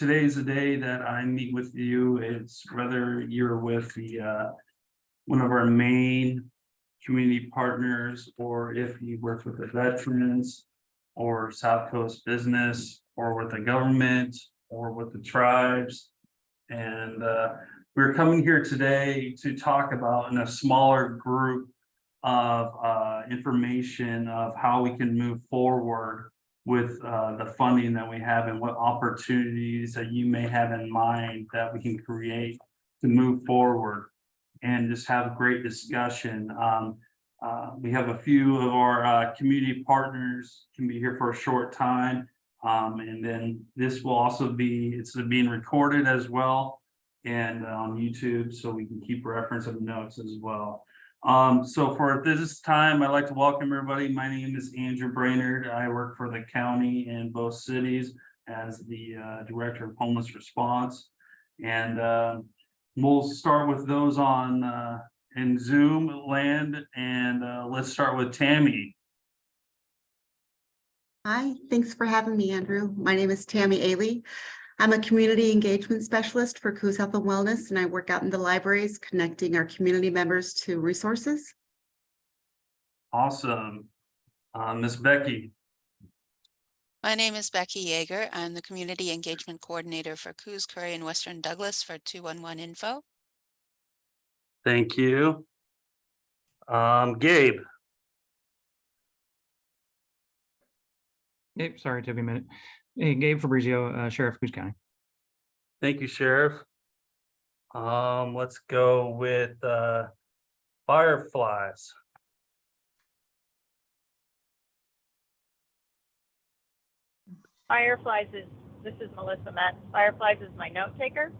today's the day that I meet with you. It's whether you're with the one of our main community partners, or if you work with the veterans or South Coast business, or with the government, or with the tribes. And we're coming here today to talk about in a smaller group of information of how we can move forward with the funding that we have, and what opportunities that you may have in mind that we can create to move forward and just have a great discussion. We have a few of our community partners can be here for a short time. And then this will also it's being recorded as well, and on YouTube, so we can keep reference of the notes as well. So for this time, I'd like to welcome everybody. My name is Andrew Brainerd. I work for the county in both cities as the Director of Homeless Response. And we'll start with those on in Zoom land, and let's start with Tammy. Hi, thanks for having me, Andrew. My name is Tammy Ailey. I'm a community engagement specialist for Coos Health and Wellness, and I work out in the libraries connecting our community members to resources. Awesome. Miss Becky. My name is Becky Yeager. I'm the Community Engagement Coordinator for Coos, Curry, and Western Douglas for 211 Info. Thank you. Gabe. Hey, sorry, it took me a minute. Hey, Gabe Fabrizio, Sheriff Coos County. Thank you, Sheriff. Let's go with Fireflies. Fireflies this is Melissa Metz. Fireflies is my note taker.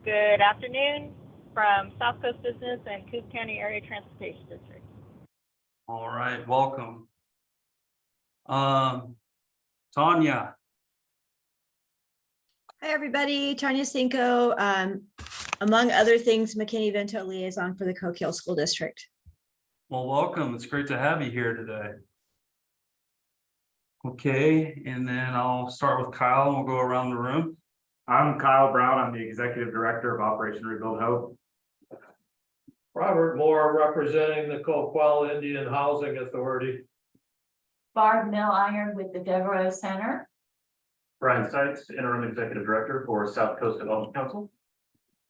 Good afternoon from South Coast Business and Coos County Area Transportation District. All right, welcome. Tanya. Hi, everybody. Tanya Cinco, among other things, McKinney-Vento liaison for the Coquille School District. Well, welcome. It's great to have you here today. Okay, and then I'll start with Kyle and we'll go around the room. I'm Kyle Brown. I'm the Executive Director of Operation Rebuild Hope. Robert Moore, representing the Coquille Indian Housing Authority. Barb Mill-Iron with the Devereaux Center. Brian Seitz, Interim Executive Director for South Coast Development Council.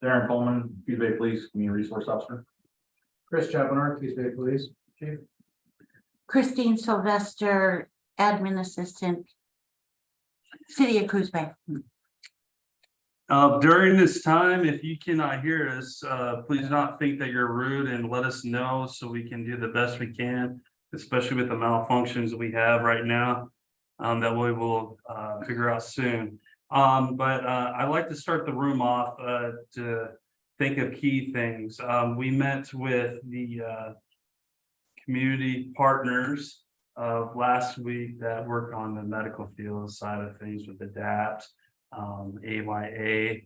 Darren Coleman, Coos Bay Police Community Resource Officer. Chris Chappellner, Coos Bay Police Chief. Christine Sylvester, Admin Assistant, City of Coos Bay. During this time, if you cannot hear us, please not think that you're rude, and let us know so we can do the best we can, especially with the malfunctions we have right now. That we will figure out soon. But I'd like to start the room off to think of key things. We met with the community partners of last week that work on the medical field side of things with ADAPT, AYA,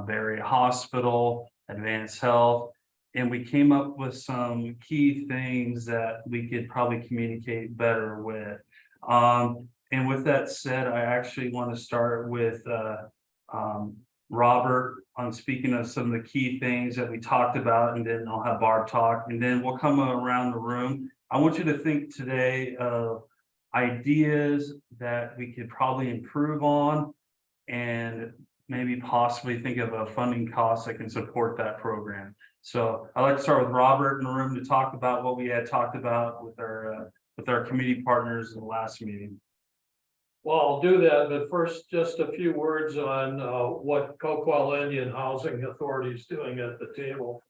Barry Hospital, Advanced Health. And we came up with some key things that we could probably communicate better with. And with that said, I actually want to start with Robert on speaking of some of the key things that we talked about, and then I'll have Barb talk, and then we'll come around the room. I want you to think today of ideas that we could probably improve on, and maybe possibly think of a funding cost that can support that program. So I'd like to start with Robert in the room to talk about what we had talked about with our community partners in the last meeting. Well, I'll do that, but first, just a few words on what Coquille Indian Housing Authority is doing at the table.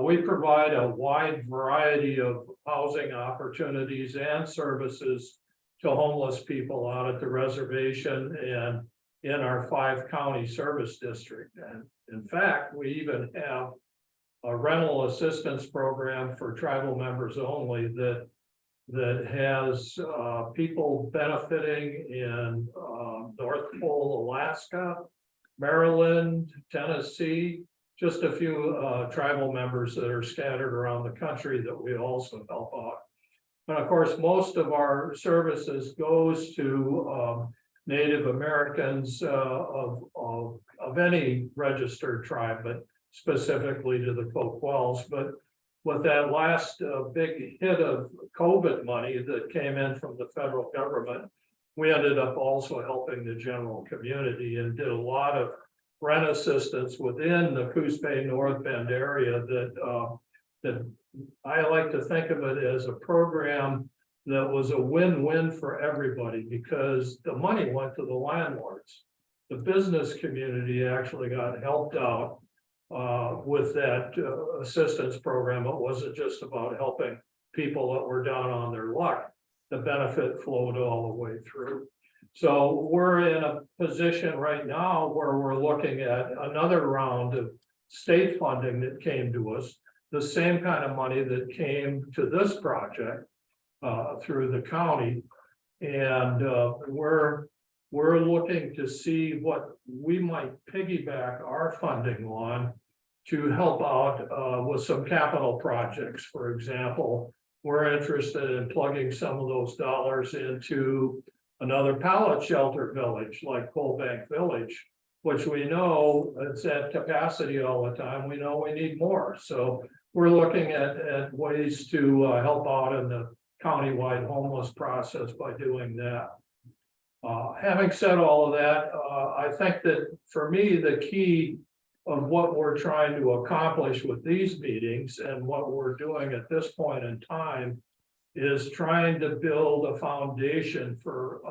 We provide a wide variety of housing opportunities and services to homeless people out at the reservation and in our 5-county service district. And in fact, we even have a rental assistance program for tribal members only that has people benefiting in North Pole, Alaska, Maryland, Tennessee, just a few tribal members that are scattered around the country that we also help out. And of course, most of our services goes to Native Americans of any registered tribe, but specifically to the Coquels. But with that last big hit of COVID money that came in from the federal government, we ended up also helping the general community and did a lot of rent assistance within the Coos Bay North Bend area that I like to think of it as a program that was a win-win for everybody because the money went to the landlords. The business community actually got helped out with that assistance program. It wasn't just about helping people that were down on their luck. The benefit flowed all the way through. So we're in a position right now where we're looking at another round of state funding that came to us, the same kind of money that came to this project through the county. And we're looking to see what we might piggyback our funding on to help out with some capital projects. For example, we're interested in plugging some of those dollars into another pallet shelter village like Coal Bank Village, which we know it's at capacity all the time. We know we need more. So we're looking at ways to help out in the countywide homeless process by doing that. Having said all of that, I think that for me, the key of what we're trying to accomplish with these meetings and what we're doing at this point in time is trying to build a foundation for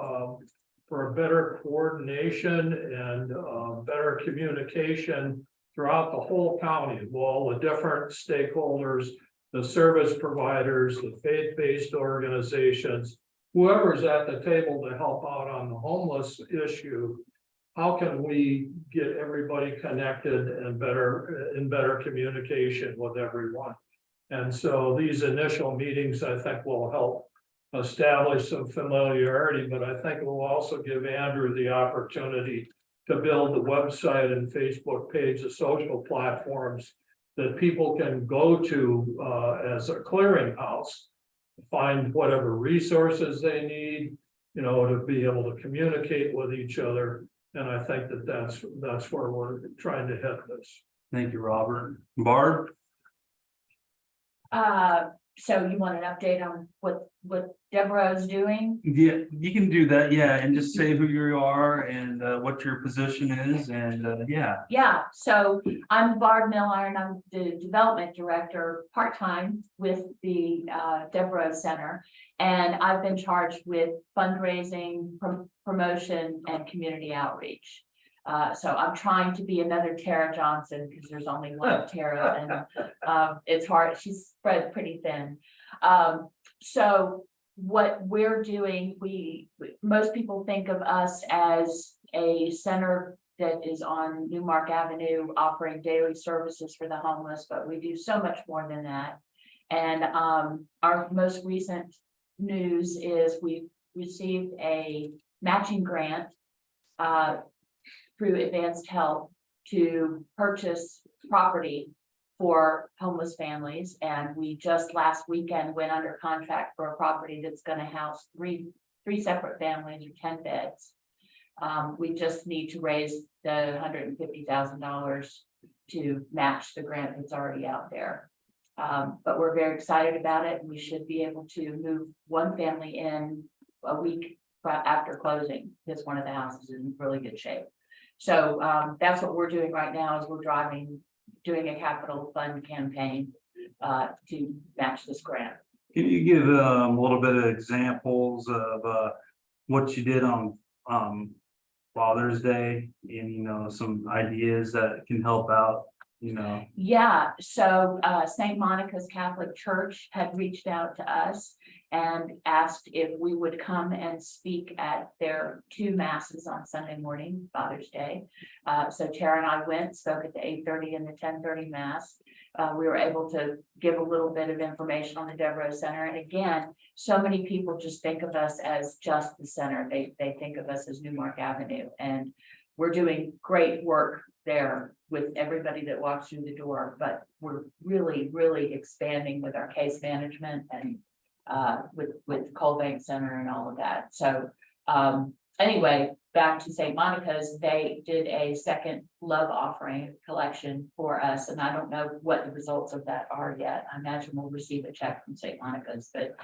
a better coordination and better communication throughout the whole county, with all the different stakeholders, the service providers, the faith-based organizations, whoever's at the table to help out on the homeless issue. How can we get everybody connected and in better communication with everyone? And so these initial meetings, I think, will help establish some familiarity, but I think it will also give Andrew the opportunity to build the website and Facebook page, the social platforms that people can go to as a clearinghouse, find whatever resources they need, you know, to be able to communicate with each other. And I think that that's where we're trying to head this. Thank you, Robert. Barb? So you want an update on what Deborah is doing? Yeah, you can do that, yeah, and just say who you are and what your position is, and yeah. Yeah, so I'm Barb Milliron. I'm the development director part-time with the Deborah Center. And I've been charged with fundraising, promotion, and community outreach. So I'm trying to be another Tara Johnson because there's only one Tara and it's hard. She's spread pretty thin. So what we're doing, most people think of us as a center that is on Newmark Avenue offering daily services for the homeless, but we do so much more than that. And our most recent news is we received a matching grant through Advanced Help to purchase property for homeless families. And we just last weekend went under contract for a property that's going to house three separate families or 10 beds. We just need to raise the $150,000 to match the grant that's already out there. But we're very excited about it. We should be able to move one family in a week after closing, because one of the houses is in really good shape. So that's what we're doing right now, is we're doing a capital fund campaign to match this grant. Can you give a little bit of examples of what you did on Father's Day, and you know, some ideas that can help out, you know? Yeah, so St. Monica's Catholic Church had reached out to us and asked if we would come and speak at their 2 masses on Sunday morning, Father's Day. So Tara and I went, spoke at the 8:30 and the 10:30 mass. We were able to give a little bit of information on the Deborah Center. And again, so many people just think of us as just the center. They think of us as Newmark Avenue, and we're doing great work there with everybody that walks through the door, but we're really, really expanding with our case management and with Coal Bank Center and all of that. So anyway, back to St. Monica's, they did a second love offering collection for us, and I don't know what the results of that are yet. I imagine we'll receive a check from St. Monica's, but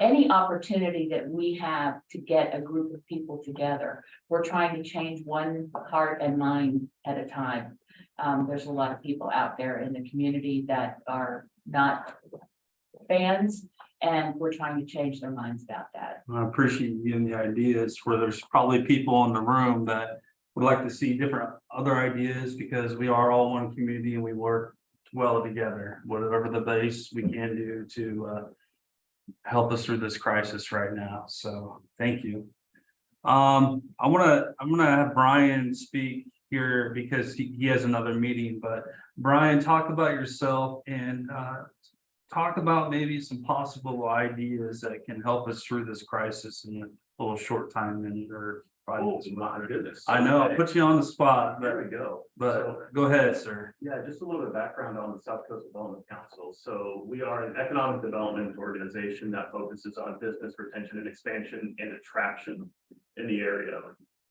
any opportunity that we have to get a group of people together, we're trying to change one heart and mind at a time. There's a lot of people out there in the community that are not fans, and we're trying to change their minds about that. I appreciate you giving the ideas where there's probably people in the room that would like to see different other ideas because we are all one community and we work well together, whatever the base we can do to help us through this crisis right now. So thank you. I'm gonna have Brian speak here because he has another meeting, but Brian, talk about yourself and talk about maybe some possible ideas that can help us through this crisis in a little short time and or 5 minutes. My goodness. I know, I'll put you on the spot, There we go. but go ahead, sir. Yeah, just a little bit of background on the South Coast Development Council. So we are an economic development organization that focuses on business retention and expansion and attraction in the area.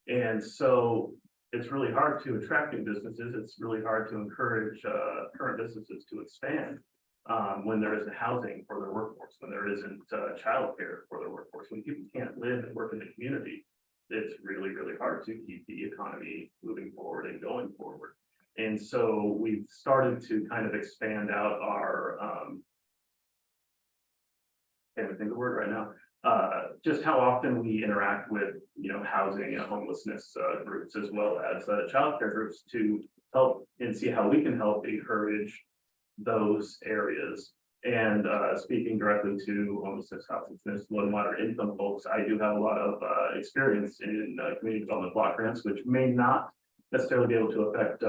And so it's really hard to attract new businesses. It's really hard to encourage current businesses to expand when there isn't housing for their workforce, when there isn't childcare for their workforce, when people can't live and work in the community. It's really, really hard to keep the economy moving forward and going forward. And so we've started to kind of expand out our, can't even think of the word right now, just how often we interact with, housing and homelessness groups as well as childcare groups to help and see how we can help encourage those areas. And speaking directly to homelessness, houselessness, low and moderate income folks, I do have a lot of experience in community development block grants, which may not necessarily be able to affect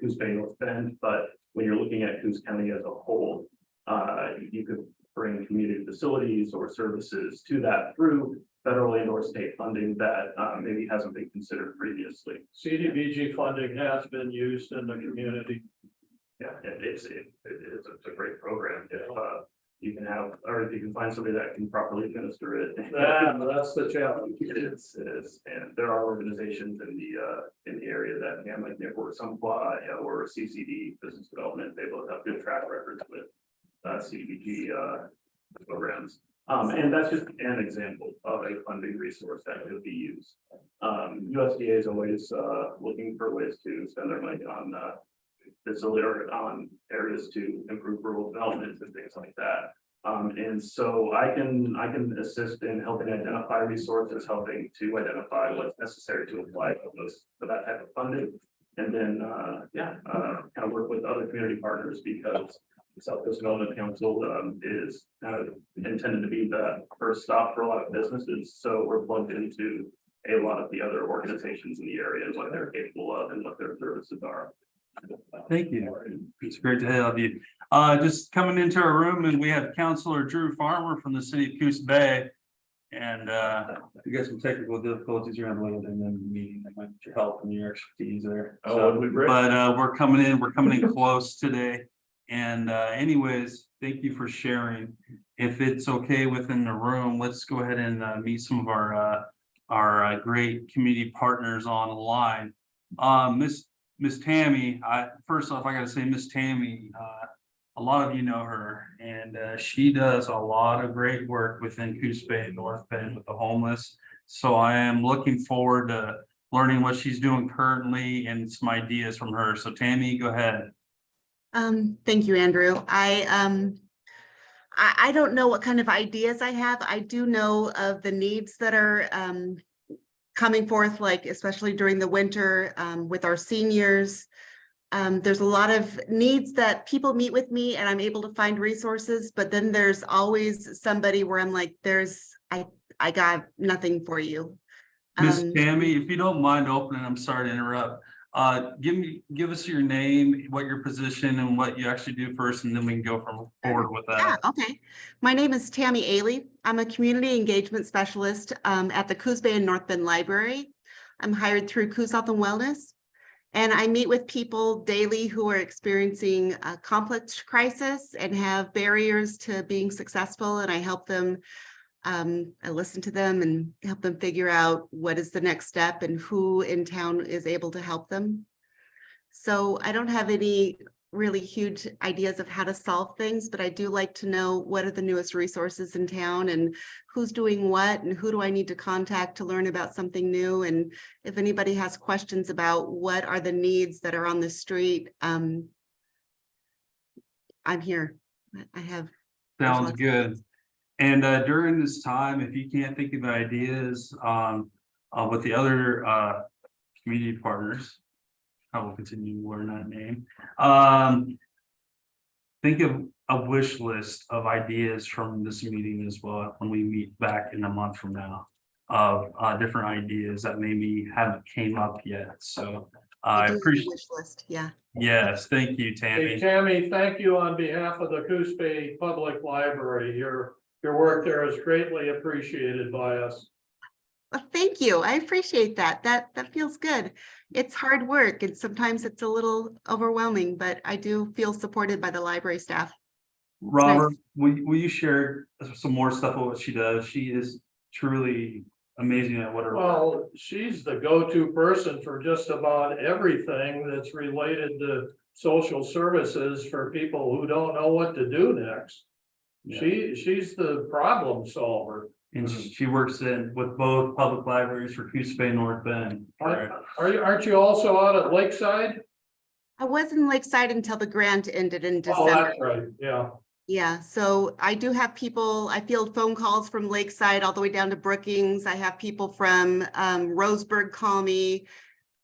Coos Bay North Bend, but when you're looking at Coos County as a whole, you could bring community facilities or services to that through federal and or state funding that maybe hasn't been considered previously. CDBG funding has been used in the community. Yeah, it's a great program if you can have, or if you can find somebody that can properly administer it. That's the challenge. It is, and there are organizations in the area that can, like Neighborhood Supply or CCD Business Development. They both have good track records with CDBG programs. And that's just an example of a funding resource that could be used. USDA is always looking for ways to spend their money on facility or on areas to improve rural development and things like that. And so I can assist in helping identify resources, helping to identify what's necessary to apply for that type of funding. And then, kind of work with other community partners because the South Coast Development Council is kind of intended to be the first stop for a lot of businesses. So we're plugged into a lot of the other organizations in the area and what they're capable of and what their services are. Thank you. It's great to have you. Just coming into our room and we have Councilor Drew Farmer from the city of Coos Bay. And we got some technical difficulties you're having later in the meeting. That might need your help and your expertise there. Oh, we break. But we're coming in close today. And anyways, thank you for sharing. If it's okay within the room, let's go ahead and meet some of our great community partners on the line. Miss Tammy, first off, I gotta say, Miss Tammy, a lot of you know her, and she does a lot of great work within Coos Bay and North Bend with the homeless. So I am looking forward to learning what she's doing currently and some ideas from her. So Tammy, go ahead. Thank you, Andrew. I don't know what kind of ideas I have. I do know of the needs that are coming forth, like especially during the winter with our seniors. There's a lot of needs that people meet with me and I'm able to find resources, but then there's always somebody where I'm like, I got nothing for you. Miss Tammy, if you don't mind opening, I'm sorry to interrupt. Give us your name, what your position and what you actually do first, and then we can go forward with that. Yeah, okay. My name is Tammy Ailey. I'm a community engagement specialist at the Coos Bay and North Bend Library. I'm hired through Coos Health and Wellness. And I meet with people daily who are experiencing a complex crisis and have barriers to being successful. And I help them I listen to them and help them figure out what is the next step and who in town is able to help them. So I don't have any really huge ideas of how to solve things, but I do like to know what are the newest resources in town and who's doing what and who do I need to contact to learn about something new. And if anybody has questions about what are the needs that are on the street, I'm here. I have. there's Sounds lots of good. things. And during this time, if you can't think of ideas with the other community partners, I will continue to learn that name. Think of a wish list of ideas from this meeting as well when we meet back in a month from now of different ideas that maybe haven't came up yet. So I do have a appreciate. wish list. Yeah. Yes, thank you, Hey, Tammy. Tammy, thank you on behalf of the Coos Bay Public Library. Your work there is greatly appreciated by us. Well, thank you. I appreciate that. That feels good. It's hard work and sometimes it's a little overwhelming, but I do feel supported by the library staff. Robert, will you share some more stuff of what she does? She is truly amazing at what her. Well, she's the go-to person for just about everything that's related to social services for people who don't know what to do next. Yeah. She's the problem solver. And she works with both public libraries for Coos Bay and North Bend. Aren't you also out at Lakeside? I was in Lakeside until the grant ended in Oh, December. that's right, yeah. Yeah, so I do have people, I field phone calls from Lakeside all the way down to Brookings. I have people from Roseburg call me.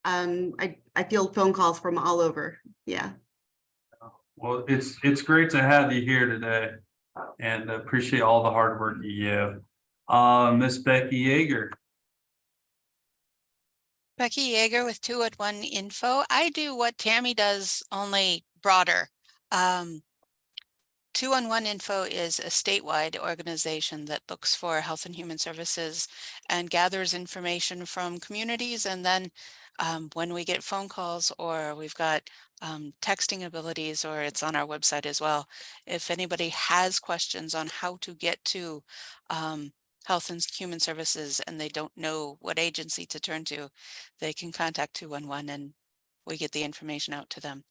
I field phone calls from all over. Yeah. Well, it's great to have you here today and appreciate all the hard work you give. Miss Becky Yeager. Becky Yeager with 2@1 Info. I do what Tammy does, only broader. 211 Info is a statewide organization that looks for health and human services and gathers information from communities. And then when we get phone calls or we've got texting abilities, or it's on our website as well, if anybody has questions on how to get to health and human services and they don't know what agency to turn to, they can contact 211 and we get the information out to them.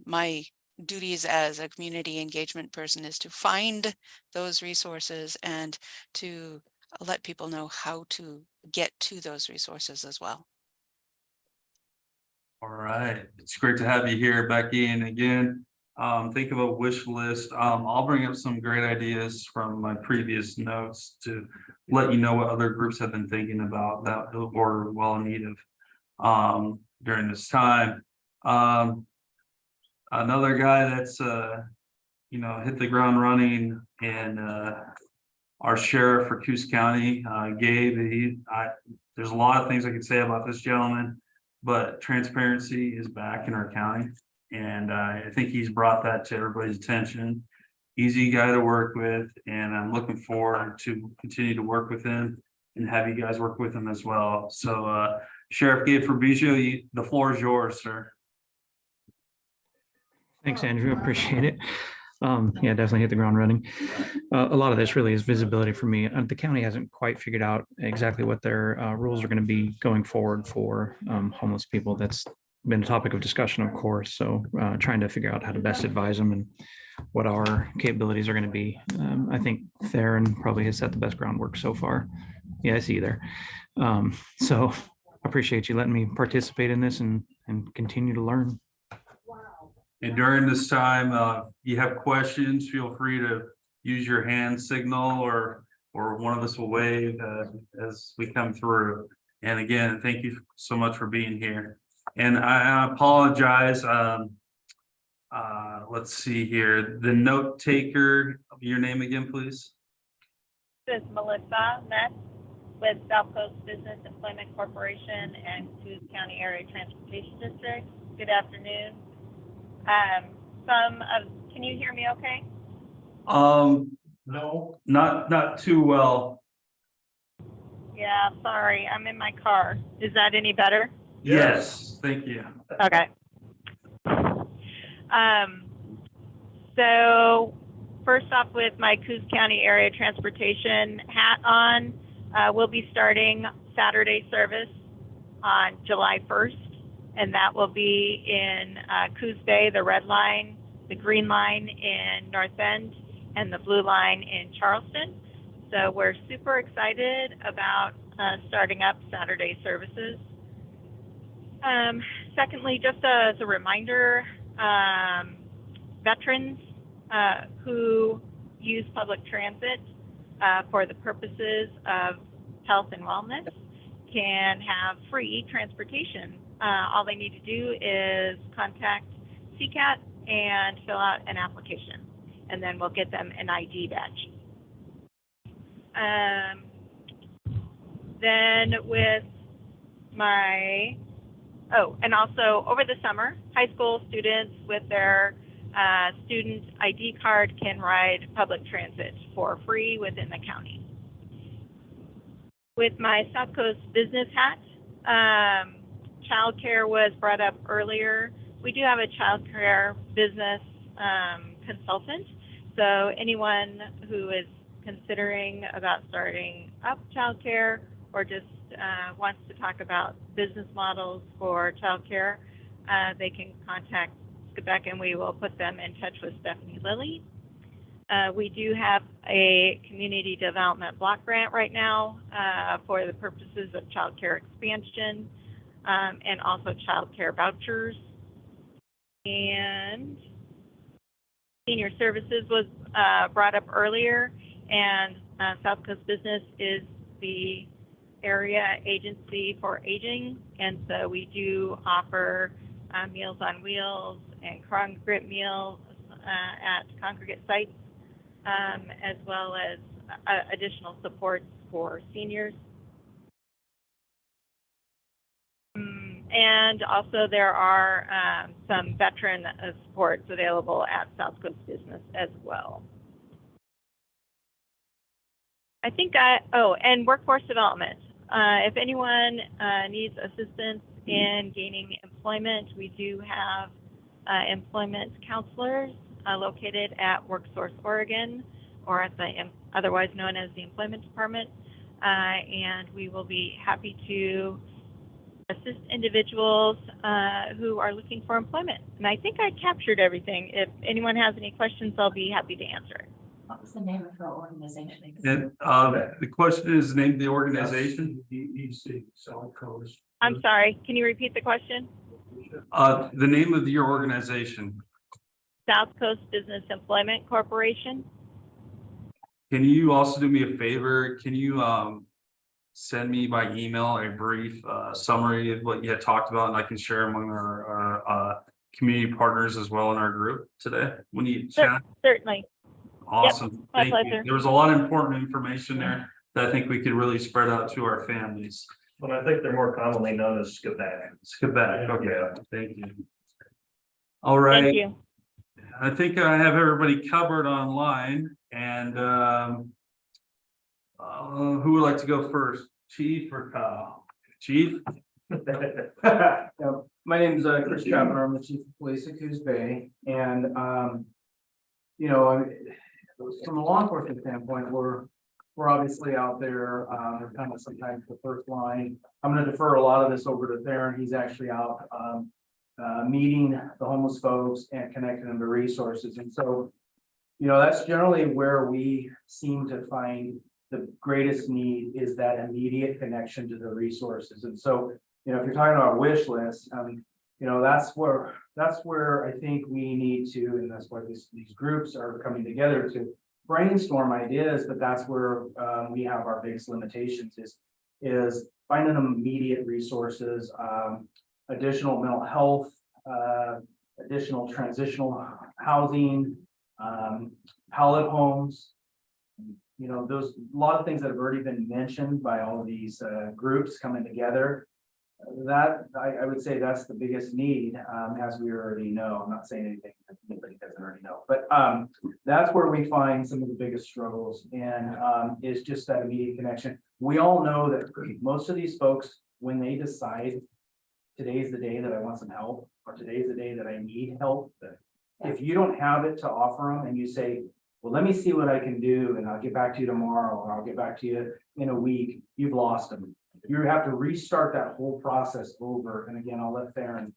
My duties as a community engagement person is to find those resources and to let people know how to get to those resources as well. All right, it's great to have you here, Becky. And again, think of a wish list. I'll bring up some great ideas from my previous notes to let you know what other groups have been thinking about that or well in need of during this time. Another guy that's hit the ground running and our sheriff for Coos County, Gabe. There's a lot of things I could say about this gentleman, but transparency is back in our county. And I think he's brought that to everybody's attention. Easy guy to work with, and I'm looking forward to continue to work with him and have you guys work with him as well. So Sheriff Gabe Fabrizio, the floor is yours, sir. Thanks, Andrew. Appreciate it. Yeah, definitely hit the ground running. A lot of this really is visibility for me. The county hasn't quite figured out exactly what their rules are going to be going forward for homeless people. That's been a topic of discussion, of course. So trying to figure out how to best advise them and what our capabilities are going to be. I think Theron probably has set the best groundwork so far. Yeah, I see you there. So I appreciate you letting me participate in this and continue to learn. And during this time, you have questions, feel free to use your hand signal or one of us will wave as we come through. And again, thank you so much for being here. And I apologize. Let's see here. The note taker, your name again, please. This is Melissa Metz with South Coast Business Employment Corporation and Coos County Area Transportation District. Good afternoon. Can you hear me okay? No. Not too well. Yeah, sorry, I'm in my car. Is that any better? Yes, thank you. Okay. So first off with my Coos County Area Transportation hat on. We'll be starting Saturday service on July 1st, and that will be in Coos Bay, the red line, the green line in North Bend, and the blue line in Charleston. So we're super excited about starting up Saturday services. Secondly, just as a reminder, veterans who use public transit for the purposes of health and wellness can have free transportation. All they need to do is contact CCAT and fill out an application, and then we'll get them an ID badge. Then with my, and also over the summer, high school students with their student ID card can ride public transit for free within the county. With my South Coast business hat, childcare was brought up earlier. We do have a childcare business consultant. So anyone who is considering about starting up childcare or just wants to talk about business models for childcare, they can contact Quebec and we will put them in touch with Stephanie Lilly. We do have a community development block grant right now for the purposes of childcare expansion and also childcare vouchers. And senior services was brought up earlier, and South Coast Business is the area agency for aging, and so we do offer Meals on Wheels and congregate meals at congregate sites, as well as additional supports for seniors. And also there are some veteran supports available at South Coast Business as well. I think and workforce development. If anyone needs assistance in gaining employment, we do have employment counselors located at WorkSource Oregon, or at the otherwise known as the Employment Department, and we will be happy to assist individuals who are looking for employment. And I think I captured everything. If anyone has any questions, I'll be happy to answer it. What's the name of our organization? And the question is, name the organization. DEC, South Coast. I'm sorry, can you repeat the question? The name of your organization. South Coast Business Employment Corporation. Can you also do me a favor? Can you send me by email a brief summary of what you had talked about, and I can share among our community partners as well in our group today when you chat? Certainly. Awesome. my Thank you. pleasure. There was a lot of important information there that I think we could really spread out to our families. But I think they're more commonly known as SCABAG. Quebec. Okay, Yeah. thank you. All right. Thank you. I think I have everybody covered online, and who would like to go first? Chief or Kyle? Chief? My name is Chris Chapman. I'm the chief of police at Coos Bay, and you know, from a law enforcement standpoint, we're obviously out there. We're kind of sometimes the first line. I'm going to defer a lot of this over to Theron. He's actually out meeting the homeless folks and connecting them to resources, and so you know that's generally where we seem to find the greatest need is that immediate connection to the resources. And so, you know, if you're talking about a wish list, you know, that's where I think we need to, and that's why these groups are coming together to brainstorm ideas, but that's where we have our biggest limitations is finding immediate resources, additional mental health, additional transitional housing, pallet homes. You know, those a lot of things that have already been mentioned by all of these groups coming together. That I would say that's the biggest need, as we already know. I'm not saying anything that anybody doesn't already know, but that's where we find some of the biggest struggles, and is just that immediate connection. We all know that most of these folks, when they decide today's the day that I want some help, or today's the day that I need help, if you don't have it to offer them and you say, well, let me see what I can do and I'll get back to you tomorrow, or I'll get back to you in a week, you've lost them. You have to restart that whole process over. And again, I'll let Theron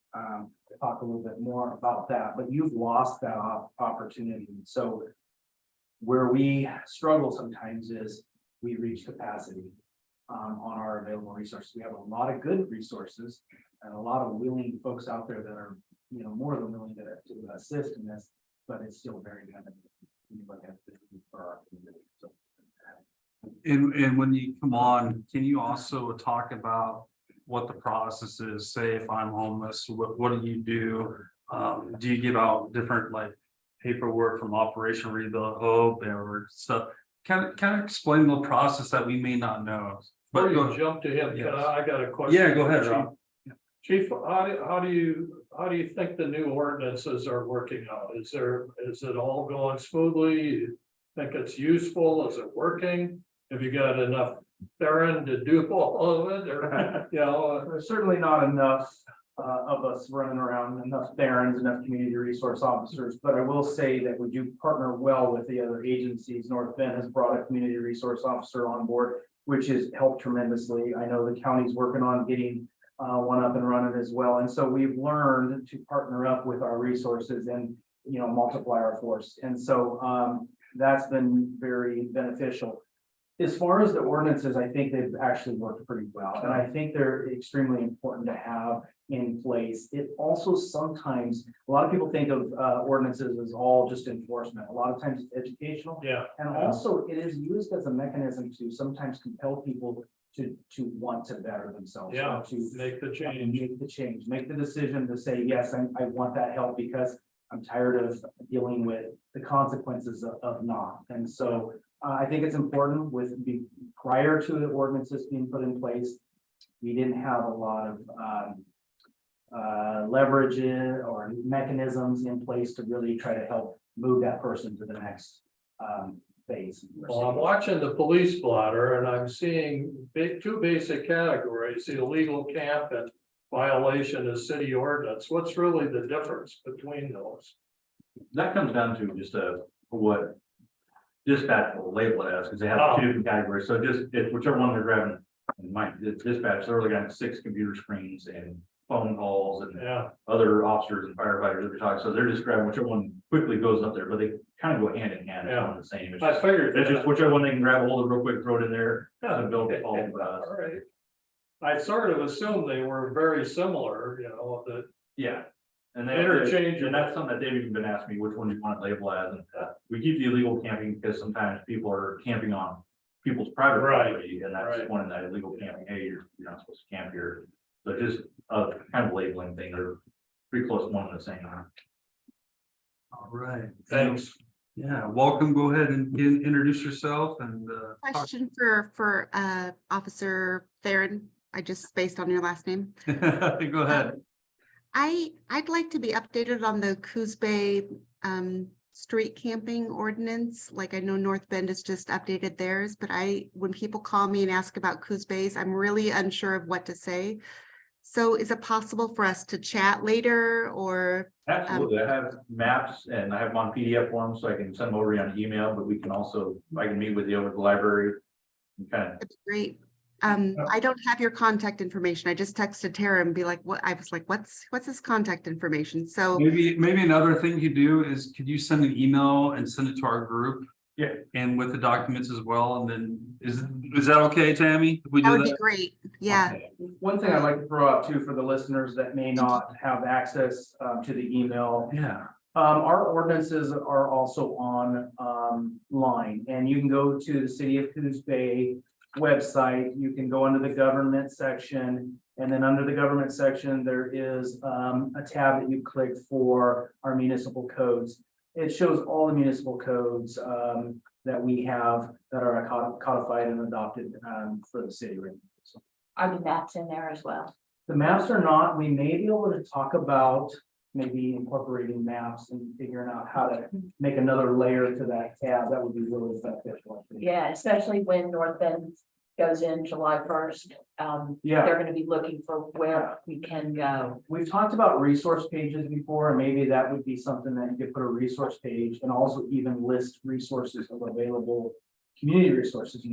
talk a little bit more about that, but you've lost that opportunity. So where we struggle sometimes is we reach capacity on our available resources. We have a lot of good resources and a lot of willing folks out there that are, you know, more than willing to assist in this, but it's still very limited. when you look at it for our community. So, And when you come on, can you also talk about what the process is? Say if I'm homeless, what do you do? Do you give out different like paperwork from Operation Rebuild Hope or stuff? Kind of explain the process that we may not know. Before But go you ahead. jump to him, Yes. I got a question. Yeah, go ahead, Chief. Rob. Chief, how do you think the new ordinances are working out? Is it all going smoothly? You think it's useful? Is it working? Have you got enough Theron to do all of it, or, you know? There's certainly not enough of us running around, enough Therons, enough community resource officers, but I will say that we do partner well with the other agencies. North Bend has brought a community resource officer on board, which has helped tremendously. I know the county's working on getting one up and running as well. And so we've learned to partner up with our resources and, you know, multiply our force. And so that's been very beneficial. As far as the ordinances, I think they've actually worked pretty well, and I think they're extremely important to have in place. It also sometimes, a lot of people think of ordinances as all just enforcement. A lot of times it's educational. Yeah. And also it is used as a mechanism to sometimes compel people to want to better themselves. or Yeah, to make the change. make the decision to say, yes, I want that help because I'm tired of dealing with the consequences of not. And so I think it's important prior to the ordinances being put in place, we didn't have a lot of leverage or mechanisms in place to really try to help move that person to the next phase. Well, I'm watching the police blotter and I'm seeing two basic categories, the illegal camp and violation of city ordinance. What's really the difference between those? That comes down to just what dispatch will label it as, because they have Oh. two different categories. So just if whichever one they're grabbing, dispatch, they're looking at 6 computer screens and phone calls and Yeah, other officers and firefighters that we're talking. So they're just grabbing whichever one quickly goes up there, but they kind of go hand in hand. It's one and the same. It's I just, figured. it's that. just whichever one they can grab a hold of real quick, throw it in there, and build it all. All right. I sort of assumed they were very similar, you know, that. Yeah. And Interchangeable. and that's something that they've even been asking me, which one do you want it labeled as? And we keep the illegal camping because sometimes people are camping on people's private Right. property, and that's Right. one of that illegal camping. Hey, you're not supposed to camp here. So just a kind of labeling thing, they're pretty close to one and the same. All right. Thanks. Yeah, welcome. Go ahead and introduce yourself and talk. Question for Officer Theron. I just spaced on your last name. Go ahead. I'd like to be updated on the Coos Bay street camping ordinance. Like I know North Bend has just updated theirs, but when people call me and ask about Coos Bays, I'm really unsure of what to say. So is it possible for us to chat later or? Absolutely, I have maps and I have them on PDF form, so I can send them over on email, but we can also, I can meet with you over at the library. And kind of, That'd be great. I don't have your contact information. I just texted Tara and be like, what? I was like, what's his contact information? So Maybe another thing you do is could you send an email and send it to our group? Yeah. And with the documents as well, and then is that okay, Tammy? If we that do would be that? great. Yeah. Okay. One thing I'd like to throw out too for the listeners that may not have access to the email. Yeah. Our ordinances are also on line, and you can go to the City of Coos Bay website. You can go under the government section, and then under the government section, there is a tab that you click for our municipal codes. It shows all the municipal codes that we have that are codified and adopted for the city. So Are the maps in there as well? the maps are not, we may be able to talk about maybe incorporating maps and figuring out how to make another layer to that tab. That would be really beneficial. I think. Yeah, especially when North Bend goes in July 1st, Yeah. they're gonna be looking for where we can go. We've talked about resource pages before, and maybe that would be something that you could put a resource page and also even list resources of available community resources, in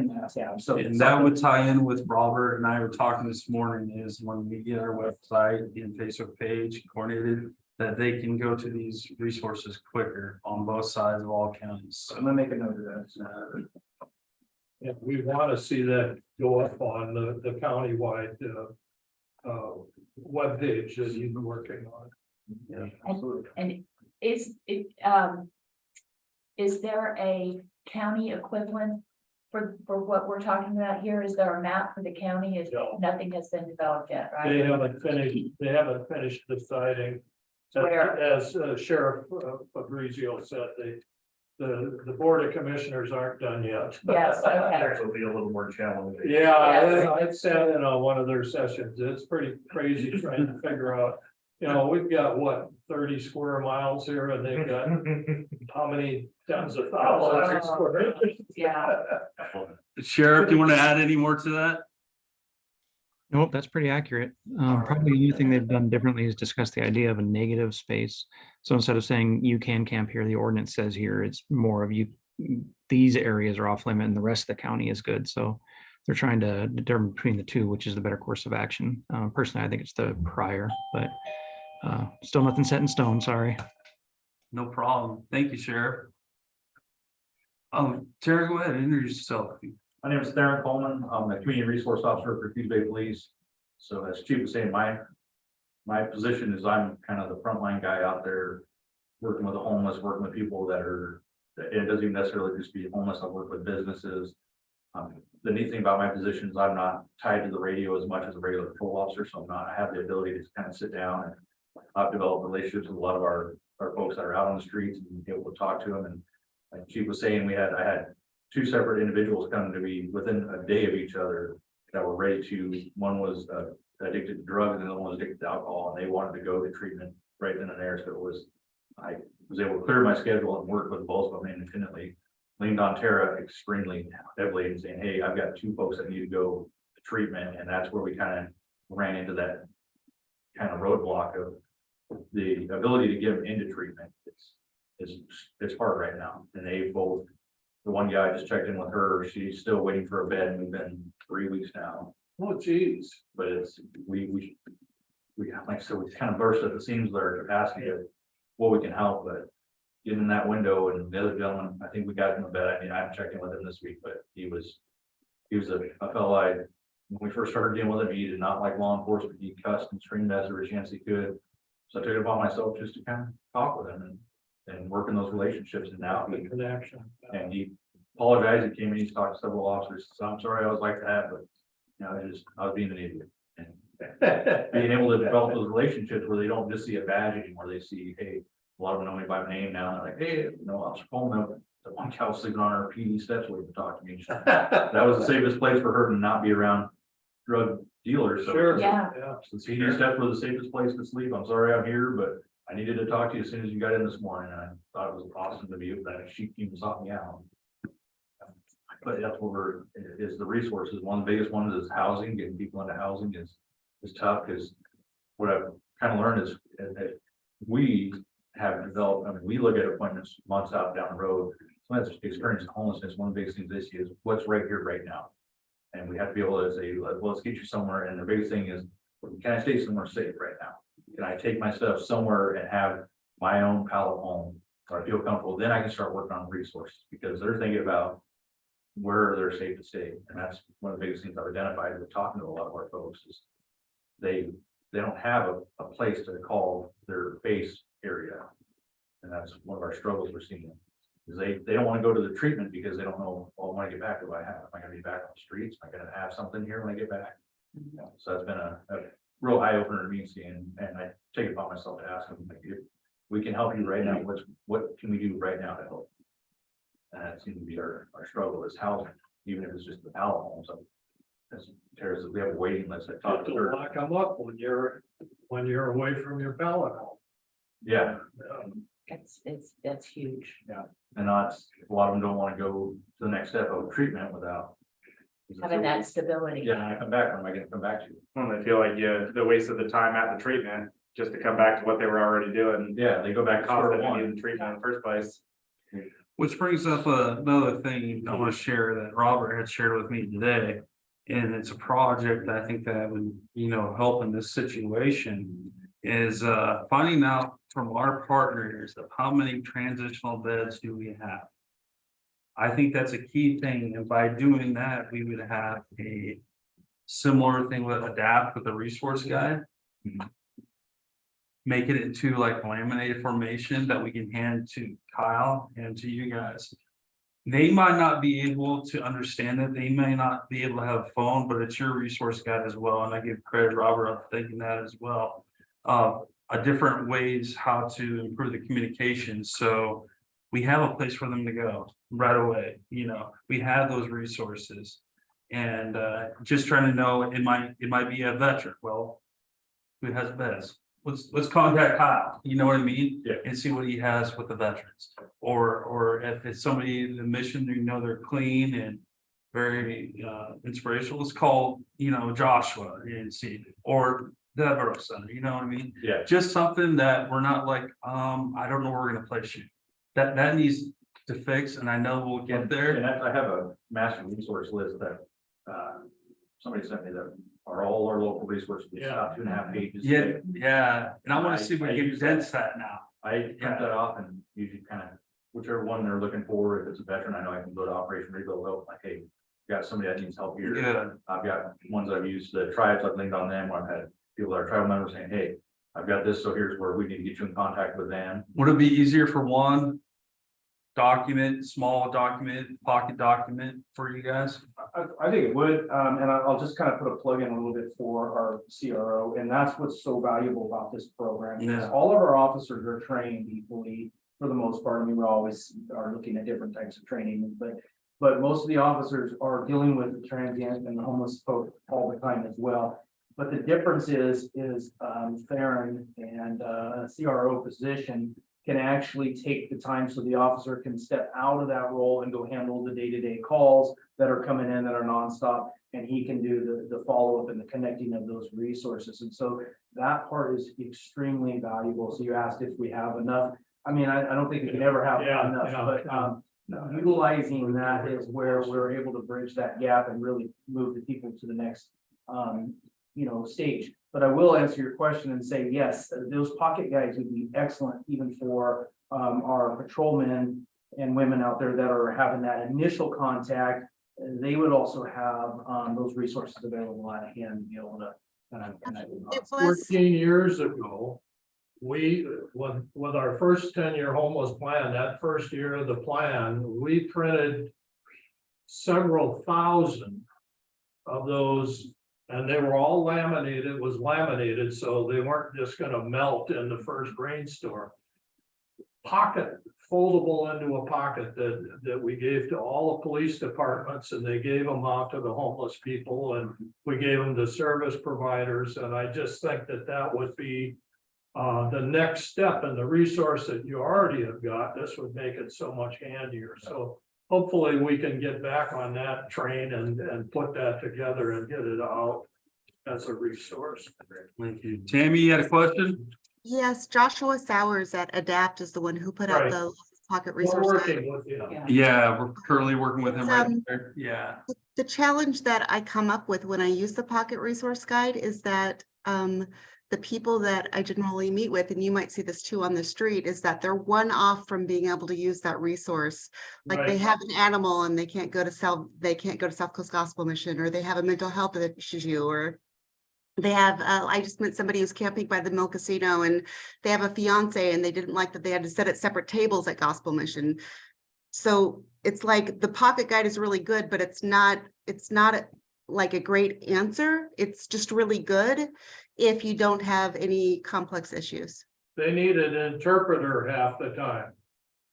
that tab. So And that would tie in with Robert and I were talking this morning is when we get our website and Facebook page coordinated, that they can go to these resources quicker on both sides of all counties. I'm gonna make a note of that. And we want to see that go up on the countywide webpage that you've been working on. Yeah. And is it, is there a county equivalent for what we're talking about here? Is there a map for the county? Is No. nothing has been developed yet, right? They haven't finished deciding. Where? As Sheriff Fabrizio said, the Board of Commissioners aren't done yet. Yes, okay. This will be a little more challenging. Yeah, Yes. I sat in on one of their sessions. It's pretty crazy trying to figure out, we've got what, 30 square miles here and they've got how many tens of thousands of square. Yeah, Sheriff, do you want to add any more to that? Nope, that's pretty accurate. Probably the only thing they've done differently is discuss the idea of a negative space. So instead of saying you can camp here, the ordinance says here, it's more of these areas are off limit and the rest of the county is good. So they're trying to determine between the two, which is the better course of action. Personally, I think it's the prior, but still nothing set in stone, sorry. No problem. Thank you, Sheriff. Terry, go ahead and introduce yourself. My name is Theron Coleman. I'm the community resource officer for Coos Bay Police. So as Chief was saying, my position is I'm kind of the frontline guy out there working with the homeless, working with people that are, it doesn't even necessarily just be homeless. I work with businesses. The neat thing about my position is I'm not tied to the radio as much as a regular patrol officer. So I have the ability to kind of sit down and I've developed relationships with a lot of our folks that are out on the streets and be able to talk to them. And like Chief was saying, I had two separate individuals come to me within a day of each other that were ready to, one was addicted to drugs and the other one was addicted to alcohol, and they wanted to go to treatment right then and there. So I was able to clear my schedule and work with both of them independently. Leaned on Tara extremely heavily and saying, hey, I've got two folks that need to go to treatment. And that's where we kind of ran into that kind of roadblock of the ability to get them into treatment. It's hard right now. And they both, the one guy I just checked in with her, she's still waiting for a bed, and we've been 3 weeks now. Oh, geez. But it's, we like I said, we kind of burst at the seams with our capacity of what we can help, but getting in that window. And the other gentleman, I think we got him a bed. I mean, I'm checking with him this week, but he was a fellow when we first started dealing with him, he did not like law enforcement. He cussed and screamed at us every chance he could. So I took it upon myself just to kind of talk with him and work in those relationships. And now he apologized. He came in, he's talked to several officers. So I'm sorry I was like that, but I was being an idiot. And being able to develop those relationships where they don't just see a badge anymore. They see, hey, a lot of them know me by name now. And they're like, hey, Officer Coleman, the one cow sleeping on our PD steps waiting to talk to me. That was the safest place for her to not be around drug dealers. So Sure. Yeah. so PD steps were the safest place to sleep. I'm sorry I'm here, but I needed to talk to you as soon as you got in this morning. And I thought it was awesome to be able to she even sought me out. But that's what is the resources. One of the biggest ones is housing. Getting people into housing is tough, because what I've kind of learned is that we have developed, I mean, we look at appointments months out down the road. Someone that's experiencing homelessness, one of the biggest things they see is what's right here, right now. And we have to be able to say, well, let's get you somewhere. And the biggest thing is, can I stay somewhere safe right now? Can I take my stuff somewhere and have my own pallet home where I feel comfortable? Then I can start working on resources, because they're thinking about where they're safe to stay. And that's one of the biggest things I've identified with talking to a lot of our folks is they don't have a place to call their base area. And that's one of our struggles we're seeing. Is they don't want to go to the treatment because they don't know, well, when I get back, what do I have? Am I gonna be back on the streets? Am I gonna have something here when I get back? So that's been a real eye opener to me seeing, and I take it upon myself to ask them, like, if we can help you right now, what can we do right now to help? And that seems to be our struggle is housing, even if it's just the pallet homes. As Tara said, we have a waiting list. I talked to her. Lock them up when you're away from your pallet home. Yeah, That's huge. And that's, a lot of them don't want to go to the next step of treatment without. Having that stability. Yeah, when I come back, when am I gonna come back to? Well, they feel like the waste of the time at the treatment, just to come back to what they were already doing. Yeah, they go back to Cost square them one. needing treatment in the first place. Which brings up another thing I want to share that Robert had shared with me today. And it's a project I think that would, help in this situation is finding out from our partners of how many transitional beds do we have. I think that's a key thing, and by doing that, we would have a similar thing with Adapt with the resource guide. Make it into like laminated formation that we can hand to Kyle and to you guys. They might not be able to understand it, they may not be able to have a phone, but it's your resource guide as well, and I give credit Robert on thinking that as well. Different ways how to improve the communication, so we have a place for them to go right away, we have those resources. And just trying to know, it might be a veteran, well, who has beds? Let's contact Kyle, you know what I mean? Yeah. And see what he has with the veterans, or if it's somebody in the mission, they're clean and very inspirational, let's call, Joshua and see, or Deborah Center, you know what I mean? Yeah. Just something that we're not like, I don't know where we're gonna place you. That needs to fix, and I know we'll get there. And I have a master resource list that, somebody sent me that are all our local resources, it's about 2.5 pages. Yeah, and I wanna see if we I can use that. dense that now. I print that off and usually kind of, whichever one they're looking for, if it's a veteran, I know I can go to Operation Rebuild, Help, like, hey, got somebody that needs help here. Good. I've got ones I've used, the tribes, I've leaned on them, where I've had people that are tribal members saying, hey, I've got this, so here's where we need to get you in contact with them. Would it be easier for one document, small document, pocket document for you guys? I think it would, and I'll just kind of put a plug in a little bit for our CRO, and that's what's so valuable about this program. Is Yeah. all of our officers are trained equally for the most part. I mean, we always are looking at different types of training, but most of the officers are dealing with the transient and the homeless folks all the time as well. But the difference is Theron and CRO position can actually take the time so the officer can step out of that role and go handle the day-to-day calls that are coming in that are nonstop, and he can do the follow-up and the connecting of those resources. And so that part is extremely valuable. So you asked if we have enough. I mean, I don't think we can ever have enough, but utilizing that is where we're able to bridge that gap and really move the people to the next stage. But I will answer your question and say, yes, those pocket guides would be excellent even for our patrolmen and women out there that are having that initial contact. They would also have those resources available at hand to be able to connect with us. It was, 14 years ago, we, with our first 10-year homeless plan, that first year of the plan, we printed several thousand of those, and they were all laminated, it was laminated, so they weren't just gonna melt in the first rainstorm. Pocket, foldable into a pocket that we gave to all the police departments, and they gave them out to the homeless people, and we gave them to service providers, and I just think that would be the next step in the resource that you already have got. This would make it so much handier, so hopefully we can get back on that train and put that together and get it out as a resource. Thank you. Tammy, you had a question? yes, Joshua Sowers at Adapt is the one who put out Right. the pocket We're resource guide. working with you. Yeah, we're currently working with him right Um, there. Yeah. The challenge that I come up with when I use the pocket resource guide is that the people that I generally meet with, and you might see this too on the street, is that they're one off from being able to use that resource. Like they Right. have an animal and they can't go to South Coast Gospel Mission, or they have a mental health issue, or they have, I just met somebody who's camping by the Mill Casino and they have a fiance and they didn't like that they had to sit at separate tables at Gospel Mission. So it's like the pocket guide is really good, but it's not like a great answer. It's just really good if you don't have any complex issues. They need an interpreter half the time.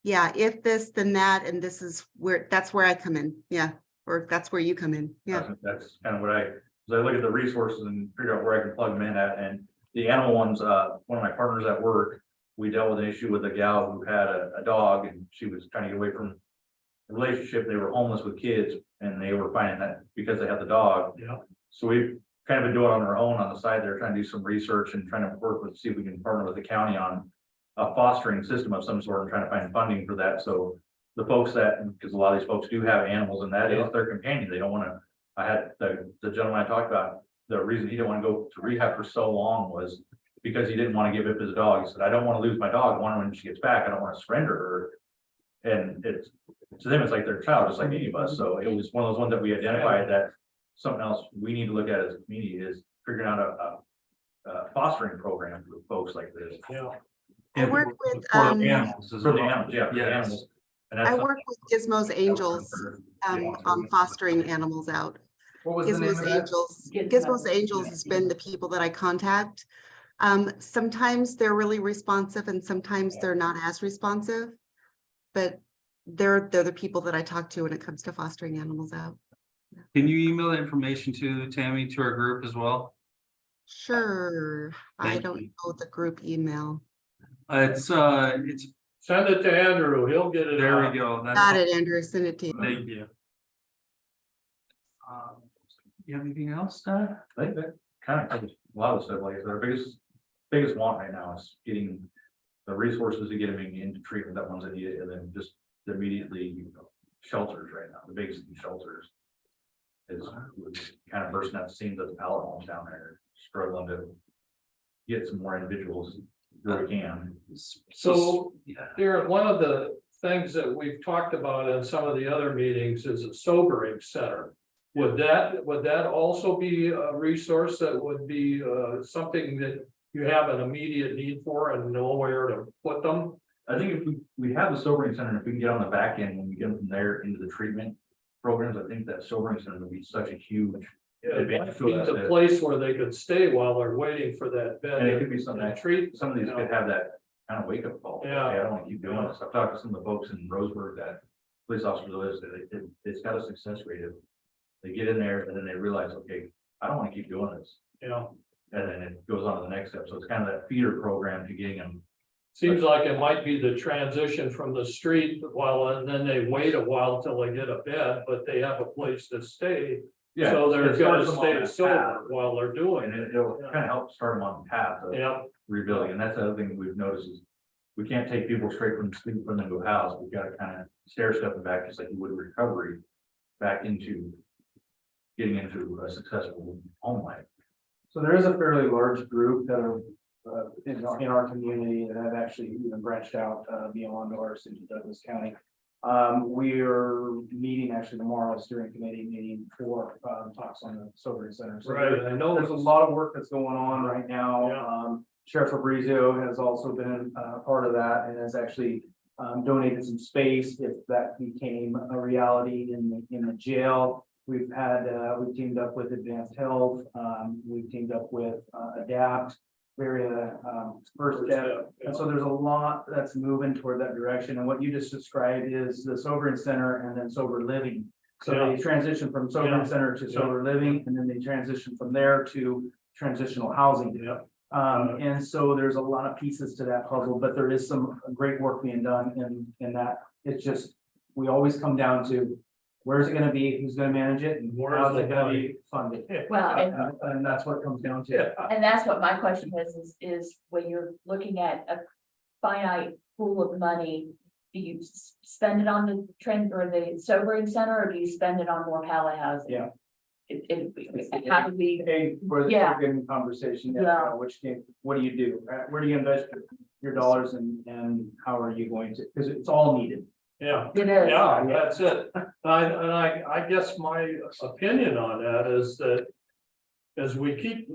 Yeah, if this, then that, and that's where I come in. Yeah, or that's where you come in. Yeah. That's kind of what I look at the resources and figure out where I can plug them in at, and the animal ones, one of my partners at work, we dealt with an issue with a gal who had a dog and she was trying to get away from the relationship. They were homeless with kids and they were finding that because they had the dog. Yeah. So we've kind of been doing it on our own on the side there, trying to do some research and trying to work with, see if we can partner with the county on a fostering system of some sort and trying to find funding for that. So the folks that, because a lot of these folks do have animals and that is their companion. They don't want to, I had the gentleman I talked about, the reason he didn't want to go to rehab for so long was because he didn't want to give up his dog. He said, I don't want to lose my dog. I want her when she gets back. I don't want to surrender her. And it's, to them, it's like their child, just like any of us. So it was one of those ones that we identified that something else we need to look at as a community is figuring out a fostering program for folks like this. Yeah. I work with, For the animals as For the well. animals, yeah, for the Yes. animals. And that's I something work with Gizmo's Angels, Yeah. on fostering animals out. What was the name Gizmo's of that? Angels, Gizmo. Gizmo's Angels has been the people that I contact. Sometimes they're really responsive and sometimes they're not as responsive. But they're the people that I talk to when it comes to fostering animals out. Can you email the information to Tammy, to our group as well? Sure, I Thank don't you. know the group email. It's, Send it to Andrew, he'll get it. there out. we go. That's Got all. it, Andrew, send it to you. Thank you. You have anything else, Doug? I think that kind of covers a lot of stuff, like our biggest want right now is getting the resources to get them into treatment, that ones that need it, and then just immediately shelters right now, the biggest thing, shelters. Is kind of bursting at the seams of the pallet homes down there, struggling to get some more individuals where we can. So, Yeah. Darren, one of the things that we've talked about in some of the other meetings is a sobering center. Would that also be a resource that would be something that you have an immediate need for and know where to put them? I think if we have the sobering center, if we can get on the back end, when we get them from there into the treatment programs, I think that sobering center would be such a huge. advantage to us It's a that- place where they could stay while they're waiting for that bed. And it could be something and that treat. some of these could have that kind of wake up call. Yeah. Hey, I don't want to keep doing this. I've talked to some of the folks in Roseburg that police officers live, it's got a success rate of. They get in there and then they realize, okay, I don't want to keep doing this. Yeah, And then it goes on to the next step. So it's kind of that feeder program to getting them. seems like it might be the transition from the street and then they wait a while till they get a bed, but they have a place to stay. So they're gonna stay sober while they're doing And it. it'll kind of help start them on the path of Yeah, rebuilding. And that's the other thing we've noticed is. We can't take people straight from the street, put them into a house. We've got to kind of stair step them back, just like you would recovery. Back into. Getting into a successful home life. So there is a fairly large group that are in our community that have actually even branched out beyond our city, Douglas County. We are meeting actually tomorrow, steering committee meeting for talks on the sobering center. So right, I know. there's a lot of work that's going on right now. Yeah. Sheriff Fabrizio has also been part of that and has actually donated some space if that became a reality in the jail. We've teamed up with Advanced Health, we've teamed up with Adapt, First Step. And so there's a lot that's moving toward that direction. And what you just described is the sobering center and then sober living. So Yeah. they transition from sobering Yeah. center to Yeah. sober living, and then they transition from there to transitional housing. Yeah, And so there's a lot of pieces to that puzzle, but there is some great work being done in that. It's just, we always come down to, where's it gonna be, who's gonna manage it, and Where's how's the it gonna money? be funded? Well, and And that's what it comes down to. yeah, And that's what my question is when you're looking at a finite pool of money, do you spend it on the trend or the sobering center, or do you spend it on more pallet housing? Yeah. How do we, Hey, we're Yeah. getting conversation, Yeah. what do you do? Where do you invest your dollars and how are you going to, because it's all needed. yeah. it is, Yeah, that's it. I guess my opinion on that is that. As we keep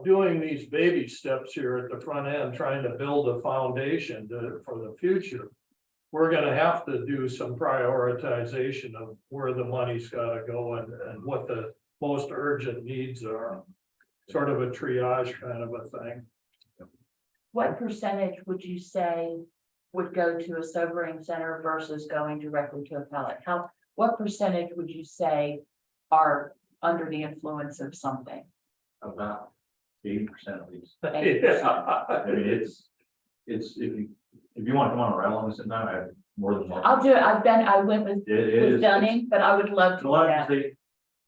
doing these baby steps here at the front end, trying to build a foundation for the future. We're gonna have to do some prioritization of where the money's gotta go and what the most urgent needs are. Sort of a triage kind of a thing. what percentage would you say would go to a sobering center versus going directly to a pallet? What percentage would you say are under the influence of something? About 80% at least. 80%. I mean, it's It's, if you want to come on a ride along sometime, I have more than. welcome. I'll do it. I went with It is. Dunning, but I would love A to lot do of times that. they,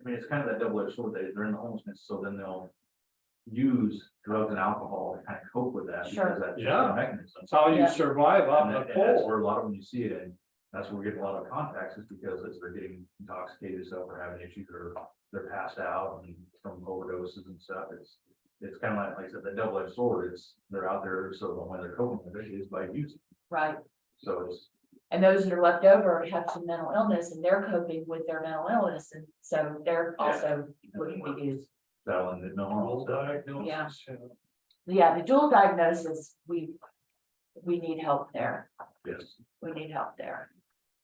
I mean, it's kind of that double-edged sword, they're in the homelessness, so then they'll use drugs and alcohol to kind of cope with that. Sure. Because that's Yeah. a mechanism. That's how you Yeah. survive out in And the that's cold. where a lot of them you see it, and that's where we get a lot of contacts, is because as they're getting intoxicated, so or having issues, or they're passed out and from overdoses and stuff, it's kind of like I said, the double-edged sword, they're out there, so the way they're coping with it is by using, Right. so it's. And those that are left over have some mental illness and they're coping with their mental illness. And so they're also looking to use. That one, that no All harm. diagnosis. Yeah, the dual diagnosis, we need help there. Yes. We need help there.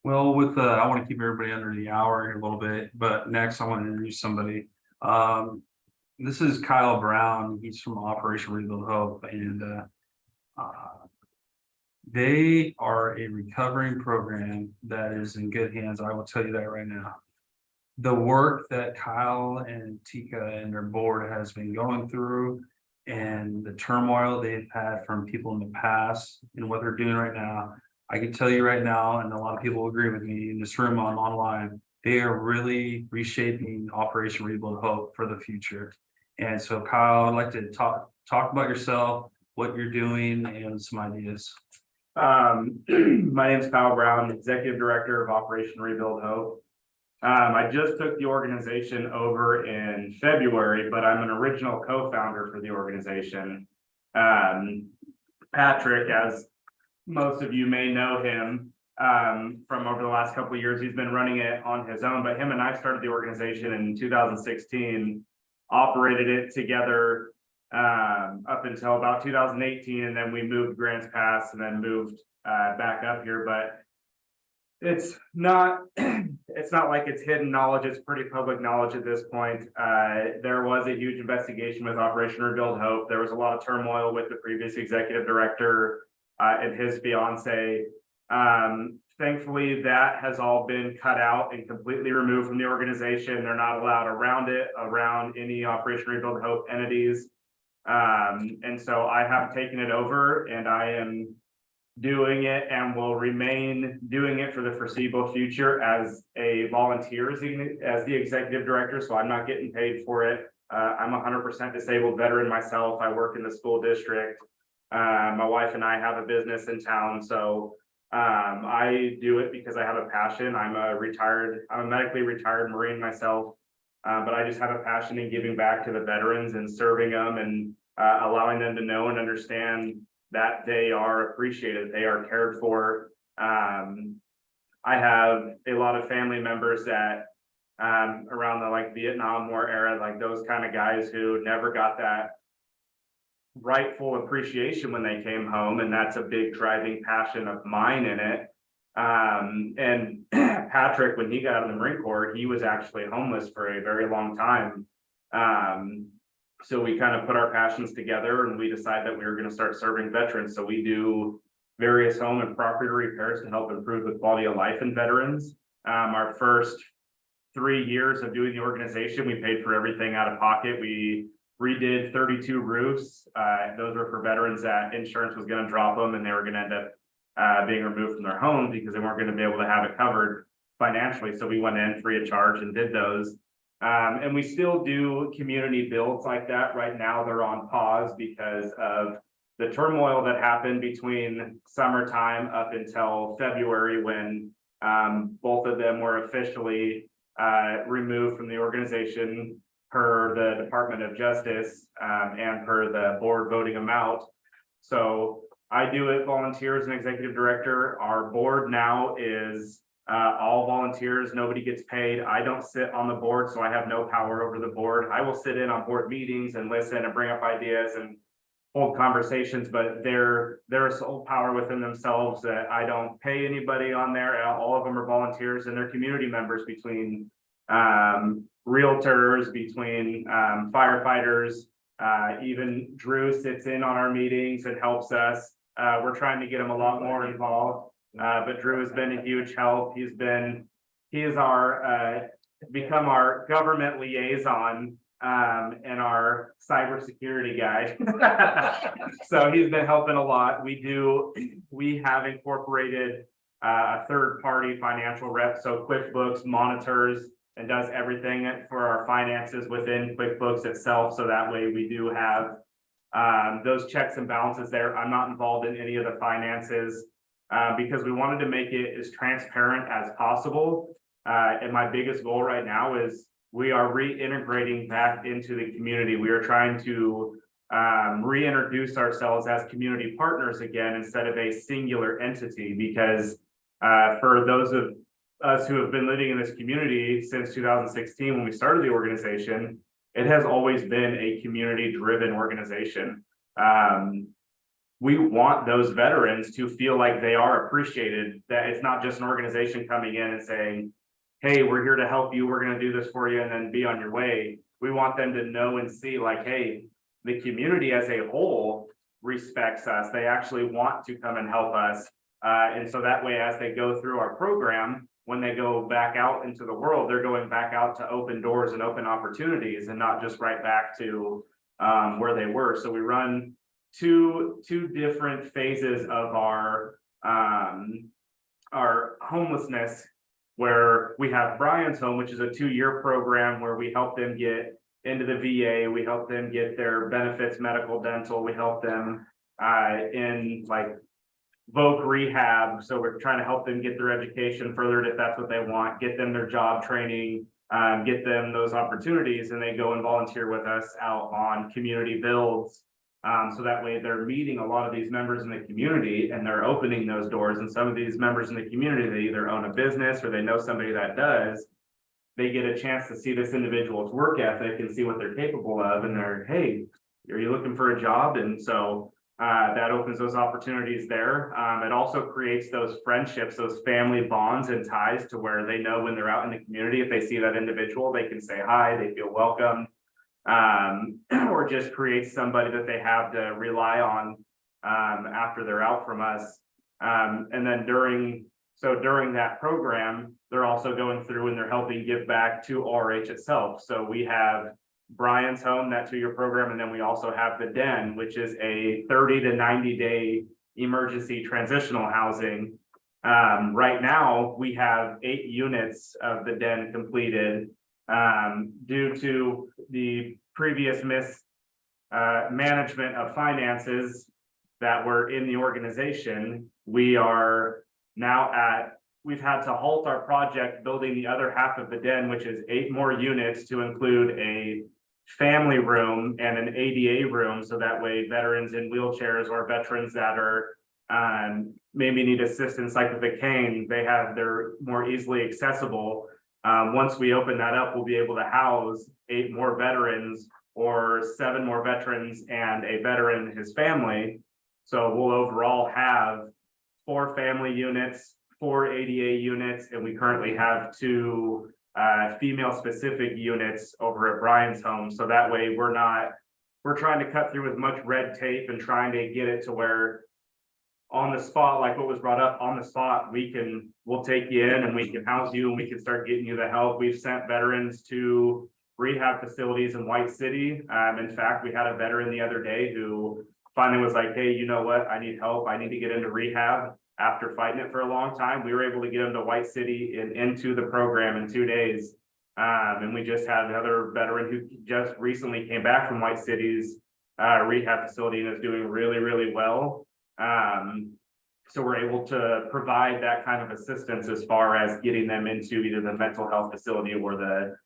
Well, I want to keep everybody under the hour here a little bit, but next I want to introduce somebody. This is Kyle Brown. He's from Operation Rebuild Hope, and they are a recovering program that is in good hands. I will tell you that right now. The work that Kyle and Tika and their board has been going through, and the turmoil they've had from people in the past and what they're doing right now, I can tell you right now, and a lot of people agree with me in this room online, they are really reshaping Operation Rebuild Hope for the future. And so Kyle, I'd like to talk about yourself, what you're doing, and some ideas. My name's Kyle Brown, Executive Director of Operation Rebuild Hope. I just took the organization over in February, but I'm an original co-founder for the organization. Patrick, as most of you may know him, from over the last couple of years, he's been running it on his own, but him and I started the organization in 2016, operated it together up until about 2018, and then we moved Grants Pass and then moved back up here. But it's not like it's hidden knowledge. It's pretty public knowledge at this point. There was a huge investigation with Operation Rebuild Hope. There was a lot of turmoil with the previous executive director and his fiance. Thankfully, that has all been cut out and completely removed from the organization. They're not allowed around any Operation Rebuild Hope entities. And so I have taken it over, and I am doing it and will remain doing it for the foreseeable future as a volunteer as the executive director. So I'm not getting paid for it. I'm 100% disabled veteran myself. I work in the school district. My wife and I have a business in town. So I do it because I have a passion. I'm a medically retired Marine myself. But I just have a passion in giving back to the veterans and serving them and allowing them to know and understand that they are appreciated, they are cared for. I have a lot of family members that around the Vietnam War era, like those kind of guys who never got that rightful appreciation when they came home, and that's a big driving passion of mine in it. And Patrick, when he got out of the Marine Corps, he was actually homeless for a very long time. So we kind of put our passions together and we decided that we were going to start serving veterans. So we do various home and property repairs to help improve the quality of life in veterans. Our first 3 years of doing the organization, we paid for everything out of pocket. We redid 32 roofs. Those were for veterans that insurance was going to drop them and they were going to end up being removed from their homes because they weren't going to be able to have it covered financially. So we went in free of charge and did those. And we still do community builds like that. Right now, they're on pause because of the turmoil that happened between summertime up until February when both of them were officially removed from the organization per the Department of Justice and per the board voting them out. So I do it volunteer as an executive director. Our board now is all volunteers. Nobody gets paid. I don't sit on the board, so I have no power over the board. I will sit in on board meetings and listen and bring up ideas and hold conversations, but they're a sole power within themselves that I don't pay anybody on there. All of them are volunteers and they're community members between realtors, between firefighters. Even Drew sits in on our meetings and helps us. We're trying to get him a lot more involved. But Drew has been a huge help. He is our become our government liaison and our cybersecurity guy. So he's been helping a lot. We have incorporated a third-party financial rep, so QuickBooks monitors and does everything for our finances within QuickBooks itself. So that way we do have those checks and balances there. I'm not involved in any of the finances because we wanted to make it as transparent as possible. And my biggest goal right now is we are reintegrating back into the community. We are trying to reintroduce ourselves as community partners again instead of a singular entity, because for those of us who have been living in this community since 2016, when we started the organization, it has always been a community-driven organization. We want those veterans to feel like they are appreciated, that it's not just an organization coming in and saying, hey, we're here to help you, we're going to do this for you, and then be on your way. We want them to know and see like, hey, the community as a whole respects us. They actually want to come and help us. And so that way, as they go through our program, when they go back out into the world, they're going back out to open doors and open opportunities and not just right back to where they were. So we run two different phases of our homelessness, where we have Brian's Home, which is a 2-year program where we help them get into the VA, we help them get their benefits, medical, dental, we help them in like voc rehab. So we're trying to help them get their education furthered if that's what they want, get them their job training, get them those opportunities, and they go and volunteer with us out on community builds. So that way they're meeting a lot of these members in the community and they're opening those doors. And some of these members in the community, they either own a business or they know somebody that does. They get a chance to see this individual's work ethic and see what they're capable of. And they're, hey, are you looking for a job? And so that opens those opportunities there. It also creates those friendships, those family bonds and ties to where they know when they're out in the community, if they see that individual, they can say hi, they feel welcome. Or just create somebody that they have to rely on after they're out from us. And then during that program, they're also going through and they're helping give back to RH itself. So we have Brian's Home, that 2-year program, and then we also have the Den, which is a 30 to 90 day emergency transitional housing. Right now, we have 8 units of the Den completed. Due to the previous mismanagement of finances that were in the organization, we are now we've had to halt our project building the other half of the Den, which is 8 more units to include a family room and an ADA room. So that way veterans in wheelchairs or veterans that are maybe need assistance like with a cane, they're more easily accessible. Once we open that up, we'll be able to house 8 more veterans or 7 more veterans and a veteran and his family. So we'll overall have 4 family units, 4 ADA units, and we currently have 2 female specific units over at Brian's Home. So that way we're trying to cut through as much red tape and trying to get it to where on the spot, like what was brought up, on the spot, we'll take you in and we can house you and we can start getting you the help. We've sent veterans to rehab facilities in White City. In fact, we had a veteran the other day who finally was like, hey, you know what? I need help. I need to get into rehab. After fighting it for a long time, we were able to get him to White City and into the program in 2 days. And we just had another veteran who just recently came back from White City's rehab facility and is doing really, really well. So we're able to provide that kind of assistance as far as getting them into either the mental health facility or the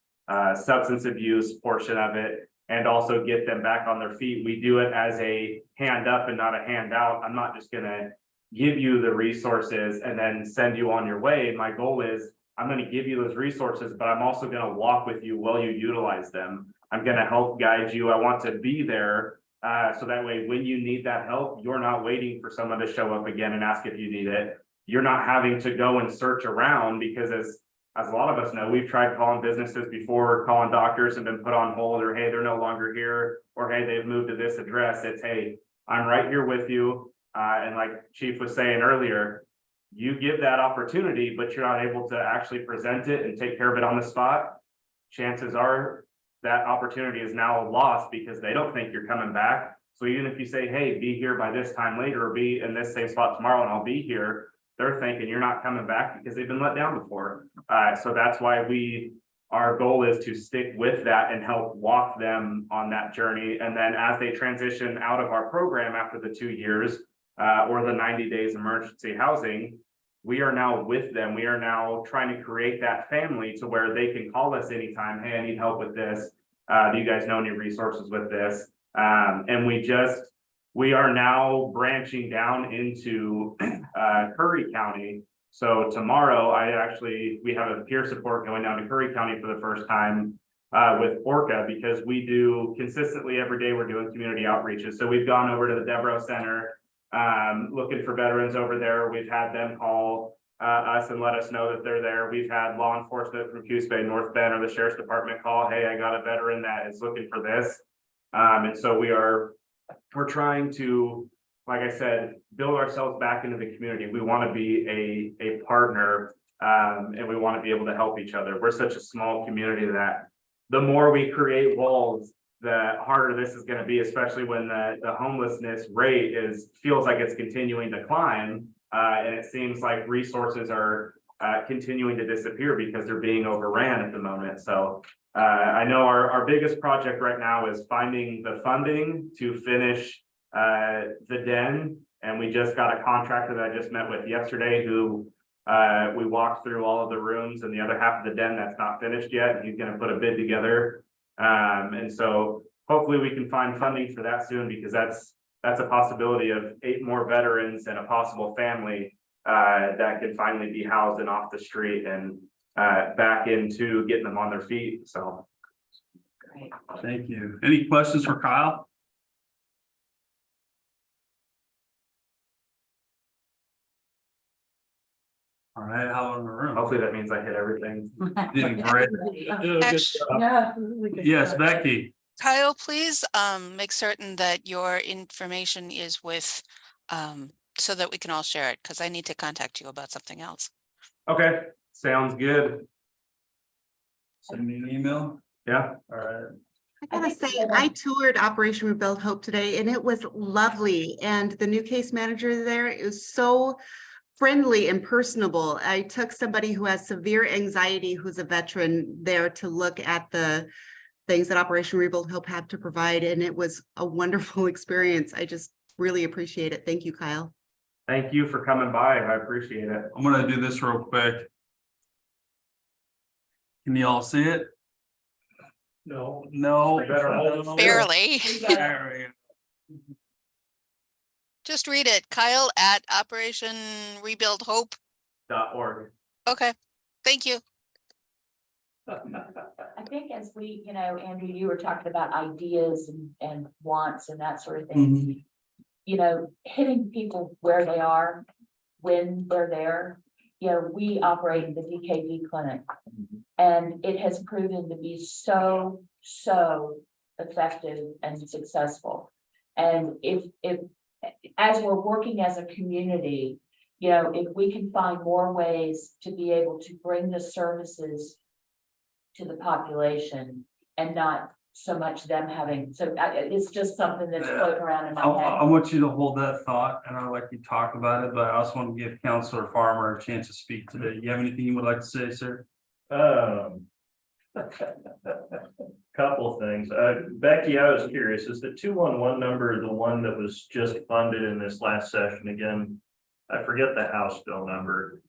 substance abuse portion of it, and also get them back on their feet. We do it as a hand up and not a handout. I'm not just gonna give you the resources and then send you on your way. My goal is I'm going to give you those resources, but I'm also going to walk with you while you utilize them. I'm going to help guide you. I want to be there. So that way, when you need that help, you're not waiting for someone to show up again and ask if you need it. You're not having to go and search around, because as a lot of us know, we've tried calling businesses before, calling doctors and been put on hold, or hey, they're no longer here, or hey, they've moved to this address. It's hey, I'm right here with you. And like Chief was saying earlier, you give that opportunity, but you're not able to actually present it and take care of it on the spot. Chances are that opportunity is now lost because they don't think you're coming back. So even if you say, hey, be here by this time later, or be in this same spot tomorrow and I'll be here, they're thinking you're not coming back because they've been let down before. So that's why our goal is to stick with that and help walk them on that journey. And then as they transition out of our program after the 2 years, or the 90 days emergency housing, we are now with them. We are now trying to create that family to where they can call us anytime. Hey, I need help with this. Do you guys know any resources with this? And we are now branching down into Curry County. So tomorrow, we have a peer support going down to Curry County for the first time with Orca, because we do consistently every day, we're doing community outreaches. So we've gone over to the Devereaux Center, looking for veterans over there. We've had them call us and let us know that they're there. We've had law enforcement from Coos Bay, North Bend, or the sheriff's department call, hey, I got a veteran that is looking for this. And so we're trying to, like I said, build ourselves back into the community. We want to be a partner, and we want to be able to help each other. We're such a small community that the more we create walls, the harder this is going to be, especially when the homelessness rate feels like it's continuing to climb. And it seems like resources are continuing to disappear because they're being overran at the moment. So I know our biggest project right now is finding the funding to finish the den. And we just got a contractor that I just met with yesterday who we walked through all of the rooms and the other half of the den that's not finished yet. And he's going to put a bid together. And so hopefully we can find funding for that soon, because that's a possibility of 8 more veterans and a possible family that could finally be housed and off the street and back into getting them on their feet. So. Great. Thank you. Any questions for Kyle? All right, how in the room? Hopefully that means I hit everything. Doing great. Yes, Becky. Kyle, please make certain that your information is with, so that we can all share it, because I need to contact you about something else. Okay, sounds good. Send me an email. Yeah. All right. I gotta say, I toured Operation Rebuild Hope today and it was lovely. And the new case manager there is so friendly and personable. I took somebody who has severe anxiety, who's a veteran, there to look at the things that Operation Rebuild Hope had to provide. And it was a wonderful experience. I just really appreciate it. Thank you, Kyle. Thank you for coming by. I appreciate it. I'm gonna do this real quick. Can you all see it? No. No. Better hold no. Barely. There we go. Just read it. Kyle at Operation Rebuild Hope. .org. Okay, thank you. I think as we, Andrew, you were talking about ideas and wants and that sort of thing. Hitting people where they are, when they're there. We operate the DKV clinic, and it has proven to be so effective and successful. And if as we're working as a community, if we can find more ways to be able to bring the services to the population and not so much them having, it's just something that's floating around in my I head. want you to hold that thought, and I'd like you to talk about it, but I also want to give Counselor Farmer a chance to speak today. You have anything you would like to say, sir? Couple things. Becky, I was curious, is the 211 number the one that was just funded in this last session again? I forget the House bill number.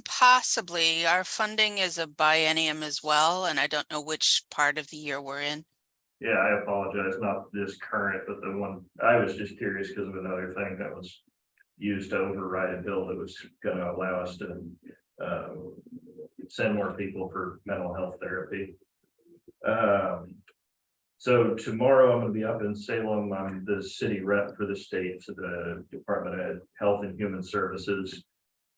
Possibly. Our funding is a biennium as well, and I don't know which part of the year we're in. Yeah, I apologize, not this current, but the one, I was just curious because of another thing that was used to override a bill that was gonna allow us to send more people for mental health therapy. So tomorrow I'm gonna be up in Salem. I'm the city rep for the state to the Department of Health and Human Services.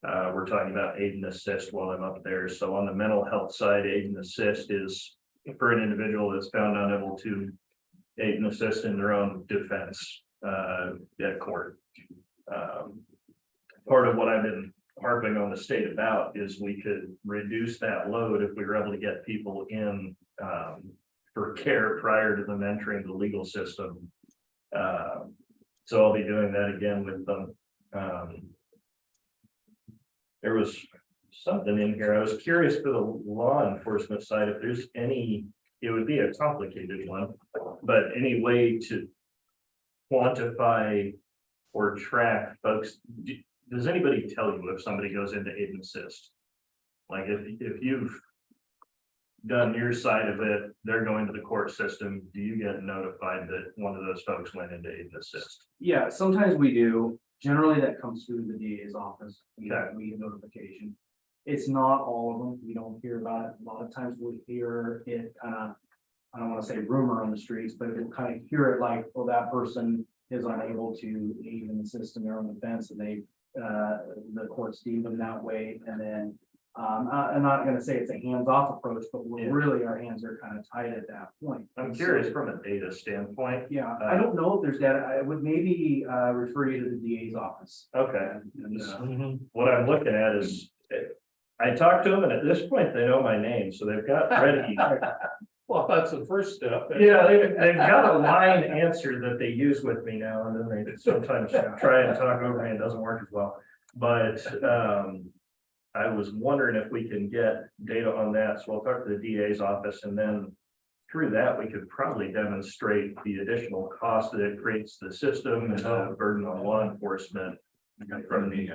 We're talking about aid and assist while I'm up there. So on the mental health side, aid and assist is for an individual that's found unable to aid and assist in their own defense at court. Part of what I've been harping on the state about is we could reduce that load if we were able to get people in for care prior to them entering the legal system. So I'll be doing that again with them. There was something in here. I was curious for the law enforcement side, if there's any, it would be a complicated one, but any way to quantify or track folks. Does anybody tell you if somebody goes into aid and assist? Like if you've done your side of it, they're going to the court system, do you get notified that one of those folks went into aid and assist? Yeah, sometimes we do. Generally, that comes through the DA's office. We Okay. get notification. It's not all of them. We don't hear about it. A lot of times we hear it kind of, I don't want to say rumor on the streets, but we'll kind of hear it like, well, that person is unable to aid and assist in their own defense, and they, the courts deem them that way. And then, I'm not gonna say it's a hands-off approach, but we're Yeah. really, our hands are kind of tied at that point. I'm And so- curious from a data standpoint. Yeah, I don't know if there's data. I would maybe refer you to the DA's office. Okay. And, What I'm looking at is, I talked to them and at this point, they know my name, so they've got ready. Well, that's the first step. Yeah, they've got a line answer that they use with me now, and then they sometimes try and talk over me, and it doesn't work as well. But, I was wondering if we can get data on that, so I'll talk to the DA's office, and then through that, we could probably demonstrate the additional cost that it creates the system and the burden on law enforcement. From the.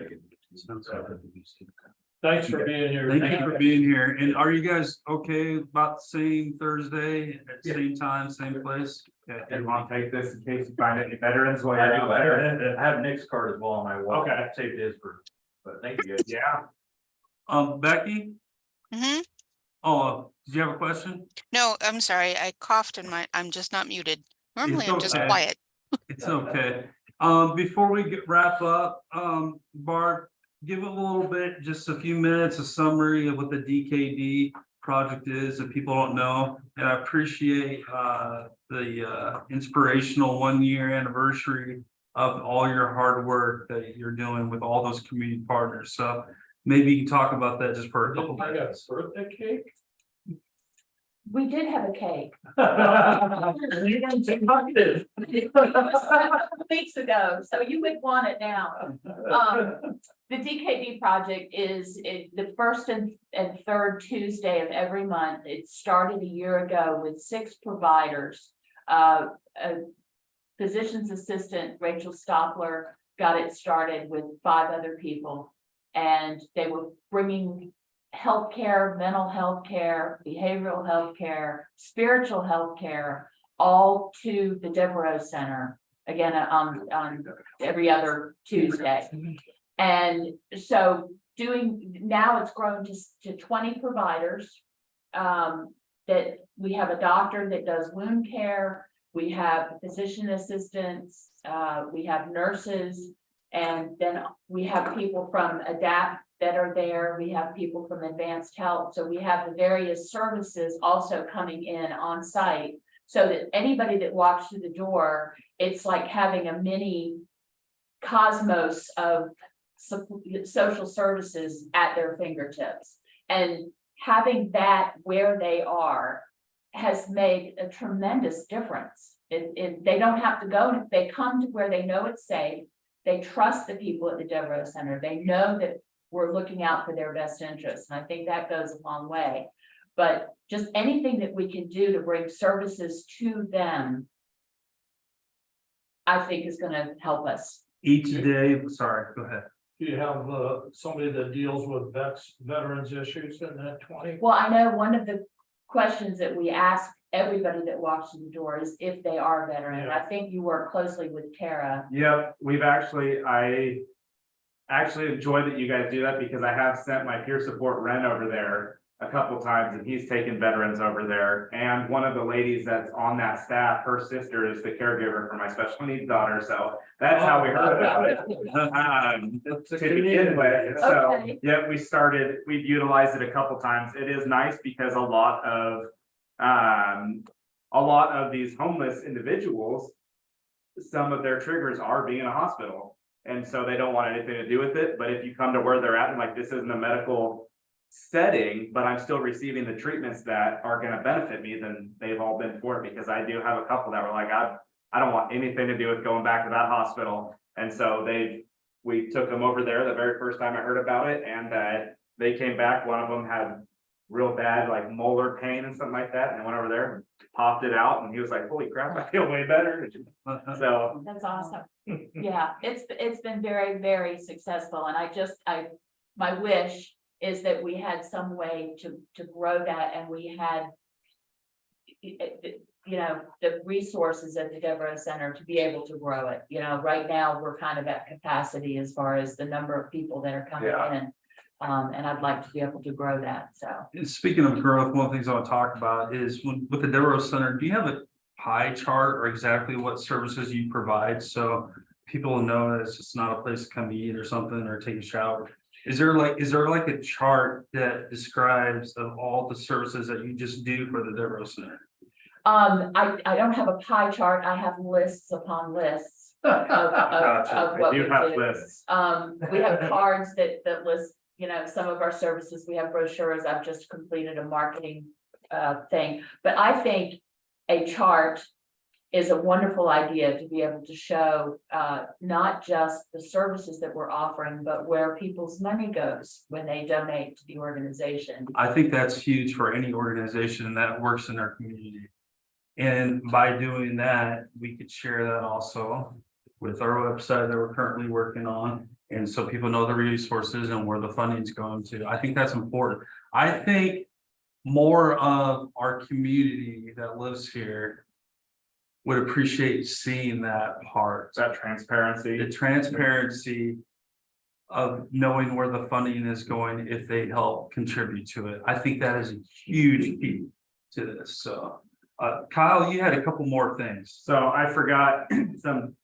Thanks for being here. Thank you for being here. And are you guys okay about the same Thursday at the same time, same place? Do you want to take this in case you find any veterans while I you're do, out there? I have Nick's card as well on my wall. Okay. Saved his for, but thank you guys. Yeah. Becky? Mhm. Oh, did you have a question? No, I'm sorry. I coughed and I'm just not muted. Normally I'm just okay. quiet. It's okay. Before we wrap up, Barb, give a little bit, just a few minutes, a summary of what the DKD project is, if people don't know. And I appreciate the inspirational 1-year anniversary of all your hard work that you're doing with all those community partners. So maybe you can talk about that just for a couple I got minutes. birthday cake. We did have a cake. You guys invited. It was a couple weeks ago, so you would want it now. The DKD project is the first and third Tuesday of every month. It started a year ago with 6 providers. A physician's assistant, Rachel Stoppler, got it started with 5 other people. And they were bringing healthcare, mental health care, behavioral health care, spiritual health care, all to the Devereaux Center, again, on every other Tuesday. And so now it's grown to 20 providers. That we have a doctor that does wound care, we have physician assistants, we have nurses, and then we have people from ADAPT that are there. We have people from Advanced Health. So we have the various services also coming in on site, so that anybody that walks through the door, it's like having a mini cosmos of social services at their fingertips. And having that where they are has made a tremendous difference. They don't have to go, they come to where they know it's safe. They trust the people at the Devereaux Center. They know that we're looking out for their best interests. And I think that goes a long way. But just anything that we can do to bring services to them, I think is going to help us. Each day, sorry, go ahead. Do you have somebody that deals with veterans issues in that 20? Well, I know one of the questions that we ask everybody that walks through the door is if they are a veteran. And I think you work closely with Tara. Yep, I actually enjoy that you guys do that, because I have sent my peer support Ren over there a couple times, and he's taken veterans over there. And one of the ladies that's on that staff, her sister is the caregiver for my special needs daughter, so that's how we heard about it. To begin with, so, Okay. yeah, we've utilized it a couple times. It is nice because a lot of these homeless individuals, some of their triggers are being in a hospital. And so they don't want anything to do with it, but if you come to where they're at, and like, this isn't a medical setting, but I'm still receiving the treatments that are gonna benefit me, then they've all been for it, because I do have a couple that were like, I don't want anything to do with going back to that hospital. And so we took them over there the very first time I heard about it, and they came back. One of them had real bad like molar pain and something like that, and I went over there, popped it out, and he was like, holy crap, I feel way better. So That's awesome. Yeah, it's been very, very successful, and my wish is that we had some way to grow that, and we had you know, the resources at the Deborah Center to be able to grow it. You know, right now, we're kind of at capacity as far as the number of people that are coming in. And I'd like to be able to grow that, so. And speaking of growth, one of the things I want to talk about is with the Devereaux Center, do you have a pie chart or exactly what services you provide? So people know that it's just not a place to come eat or something or take a shower. Is there like a chart that describes of all the services that you just do for the Devereaux Center? I don't have a pie chart. I have lists upon lists of what we do. Lists. We have cards that list, you know, some of our services. We have brochures. I've just completed a marketing thing, but I think a chart is a wonderful idea to be able to show not just the services that we're offering, but where people's money goes when they donate to the organization. I think that's huge for any organization that works in our community. And by doing that, we could share that also with our website that we're currently working on. And so people know the resources and where the funding is going to. I think that's important. I think more of our community that lives here would appreciate seeing that part. That transparency. The transparency of knowing where the funding is going if they help contribute to it. I think that is a huge key to this. So Kyle, you had a couple more things. So I forgot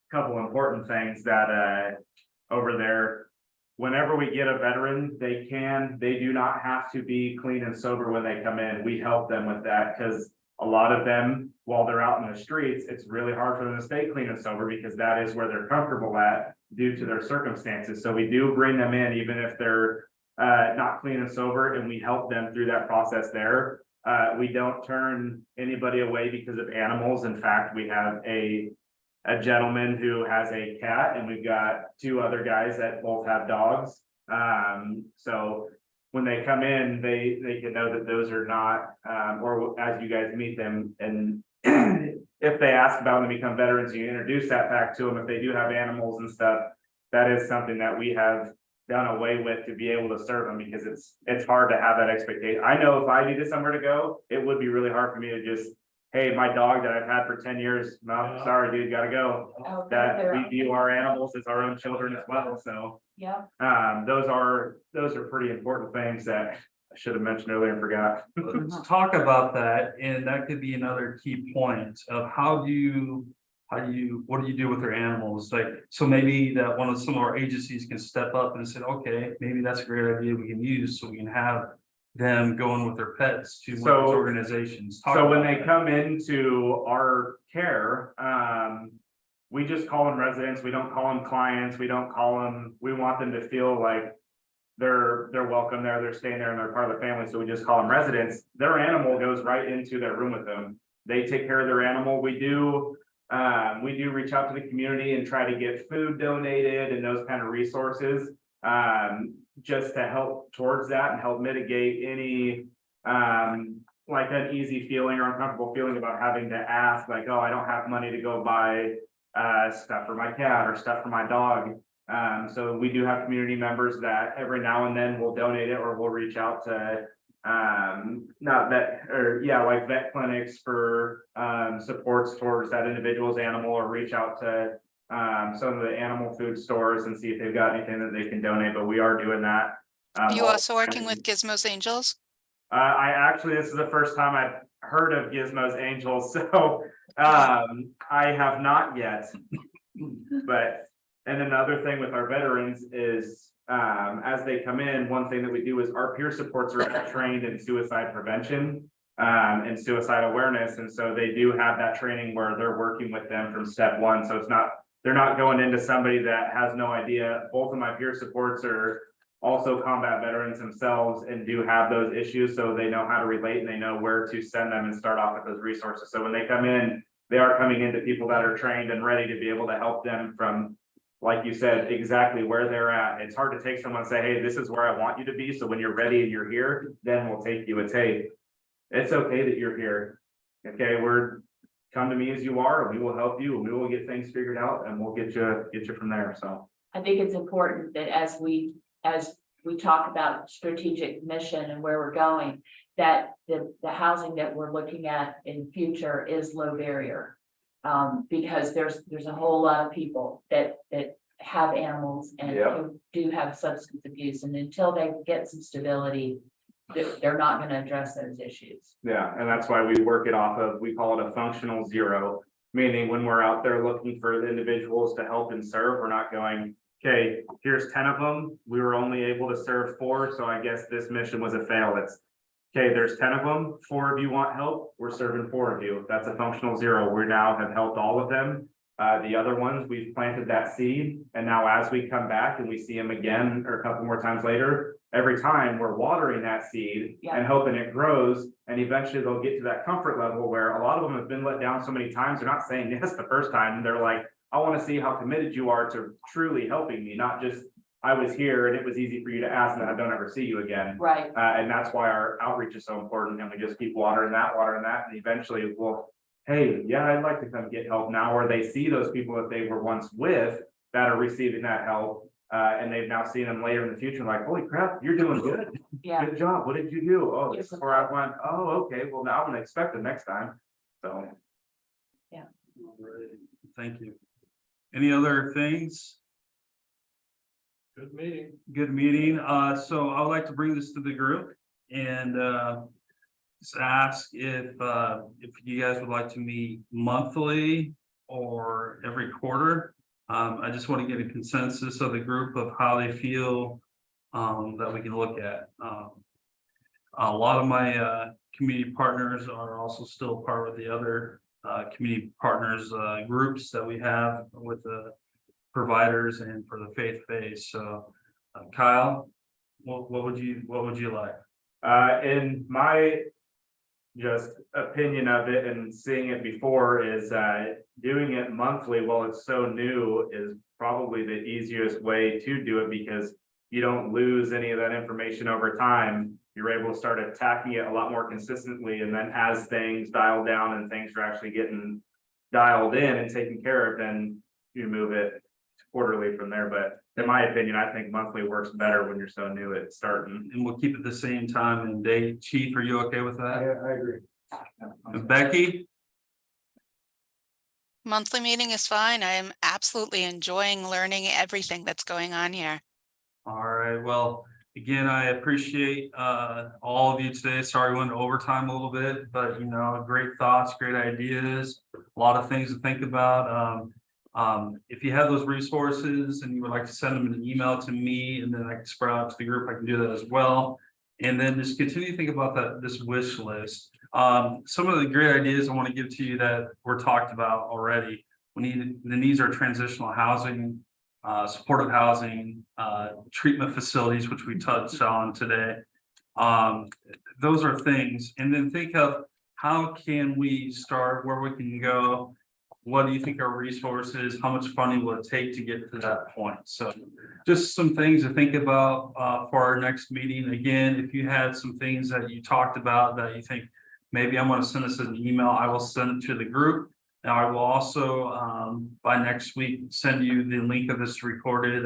couple important things that over there. Whenever we get a veteran, they do not have to be clean and sober when they come in. We help them with that, because a lot of them, while they're out in the streets, it's really hard for them to stay clean and sober because that is where they're comfortable at due to their circumstances. So we do bring them in even if they're not clean and sober, and we help them through that process there. We don't turn anybody away because of animals. In fact, we have a gentleman who has a cat, and we've got two other guys that both have dogs. So when they come in, they can know that those are not, or as you guys meet them, and if they ask about when they become veterans, you introduce that fact to them. If they do have animals and stuff, that is something that we have done away with to be able to serve them, because it's hard to have that expectation. I know if I needed somewhere to go, it would be really hard for me to just, hey, my dog that I've had for 10 years, no, sorry, dude, gotta go. That we view our animals as our own children as well. So yeah, those are pretty important things that I should have mentioned earlier and forgot. Let's talk about that, and that could be another key point of what do you do with their animals? Like, so maybe that some of our agencies can step up and say, okay, maybe that's a great idea we can use, so we can have them going with their pets to one of those organizations. So when they come into our care, we just call them residents. We don't call them clients. We want them to feel like they're welcome there, they're staying there, and they're part of the family. So we just call them residents. Their animal goes right into their room with them. They take care of their animal. We do reach out to the community and try to get food donated and those kind of resources, just to help towards that and help mitigate any like uneasy feeling or uncomfortable feeling about having to ask, like, oh, I don't have money to go buy stuff for my cat or stuff for my dog. So we do have community members that every now and then will donate it, or we'll reach out to like vet clinics for supports towards that individual's animal, or reach out to some of the animal food stores and see if they've got anything that they can donate. But we are doing that. Are you also working with Gizmo's Angels? This is the first time I've heard of Gizmo's Angels, so I have not yet. But and then the other thing with our veterans is as they come in, one thing that we do is our peer supports are trained in suicide prevention and suicide awareness. And so they do have that training where they're working with them from step one. So they're not going into somebody that has no idea. Both of my peer supports are also combat veterans themselves and do have those issues, so they know how to relate and they know where to send them and start off with those resources. So when they come in, they are coming into people that are trained and ready to be able to help them from, like you said, exactly where they're at. It's hard to take someone and say, hey, this is where I want you to be. So when you're ready and you're here, then we'll take you. It's, hey, it's okay that you're here. Okay, come to me as you are, and we will help you, and we will get things figured out, and we'll get you from there. So I think it's important that as we talk about strategic mission and where we're going, that the housing that we're looking at in the future is low barrier. Because there's a whole lot of people that have animals and who do have substance abuse, and until they get some stability, they're not going to address those issues. yeah, and that's why we work it off of, we call it a functional zero, meaning when we're out there looking for the individuals to help and serve, we're not going, okay, here's 10 of them, we were only able to serve 4, so I guess this mission was a fail. It's, okay, there's 10 of them, 4 of you want help, we're serving 4 of you. That's a functional zero. We now have helped all of them. The other ones, we've planted that seed, and now as we come back and we see them again or a couple more times later, every time we're watering that seed and hoping it grows, and eventually they'll get to that comfort level where a lot of them have been let down so many times, they're not saying yes the first time, they're like, I want to see how committed you are to truly helping me, not just I was here and it was easy for you to ask and then I don't ever see you again. Right. And that's why our outreach is so important, and we just keep watering that, and eventually we'll, hey, yeah, I'd like to come get help now, or they see those people that they were once with that are receiving that help. And they've now seen them later in the future, like, holy crap, you're doing good. Yeah. Good job. What did you do? Oh, Yes. this is where I went, oh, okay, well, now I'm gonna expect it next time. So. All right, thank you. Any other things? Good meeting. Good meeting. So I would like to bring this to the group and just ask if you guys would like to meet monthly or every quarter. I just want to get a consensus of the group of how they feel that we can look at. A lot of my community partners are also still part of the other community partners groups that we have with the providers and for the faith-based. So Kyle, what would you like? In my just opinion of it and seeing it before is doing it monthly while it's so new is probably the easiest way to do it, because you don't lose any of that information over time. You're able to start attacking it a lot more consistently, and then as things dial down and things are actually getting dialed in and taken care of, then you move it quarterly from there. But in my opinion, I think monthly works better when you're so new at starting. And we'll keep it the same time and date. Chief, are you okay with that? I agree. Becky? Monthly meeting is fine. I am absolutely enjoying learning everything that's going on here. All right, well, again, I appreciate all of you today. Sorry we went overtime a little bit, but great thoughts, great ideas, a lot of things to think about. If you have those resources and you would like to send them an email to me, and then I can spread out to the group, I can do that as well. And then just continue to think about this wish list. Some of the great ideas I want to give to you that were talked about already. The needs are transitional housing, supportive housing, treatment facilities, which we touched on today. Those are things. And then think of how can we start, where we can go. What do you think are resources? How much funding will it take to get to that point? So just some things to think about for our next meeting. Again, if you had some things that you talked about that you think maybe I'm going to send us an email, I will send it to the group. Now I will also by next week send you the link of this recorded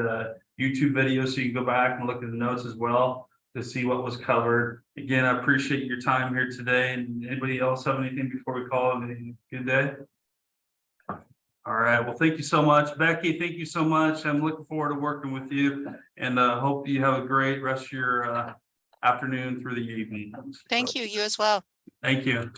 YouTube video, so you can go back and look at the notes as well to see what was covered. Again, I appreciate your time here today. And anybody else have anything before we call it a good day? All right, well, thank you so much. Becky, thank you so much. I'm looking forward to working with you, and hope you have a great rest of your afternoon through the evening. Thank you. You as well. Thank you.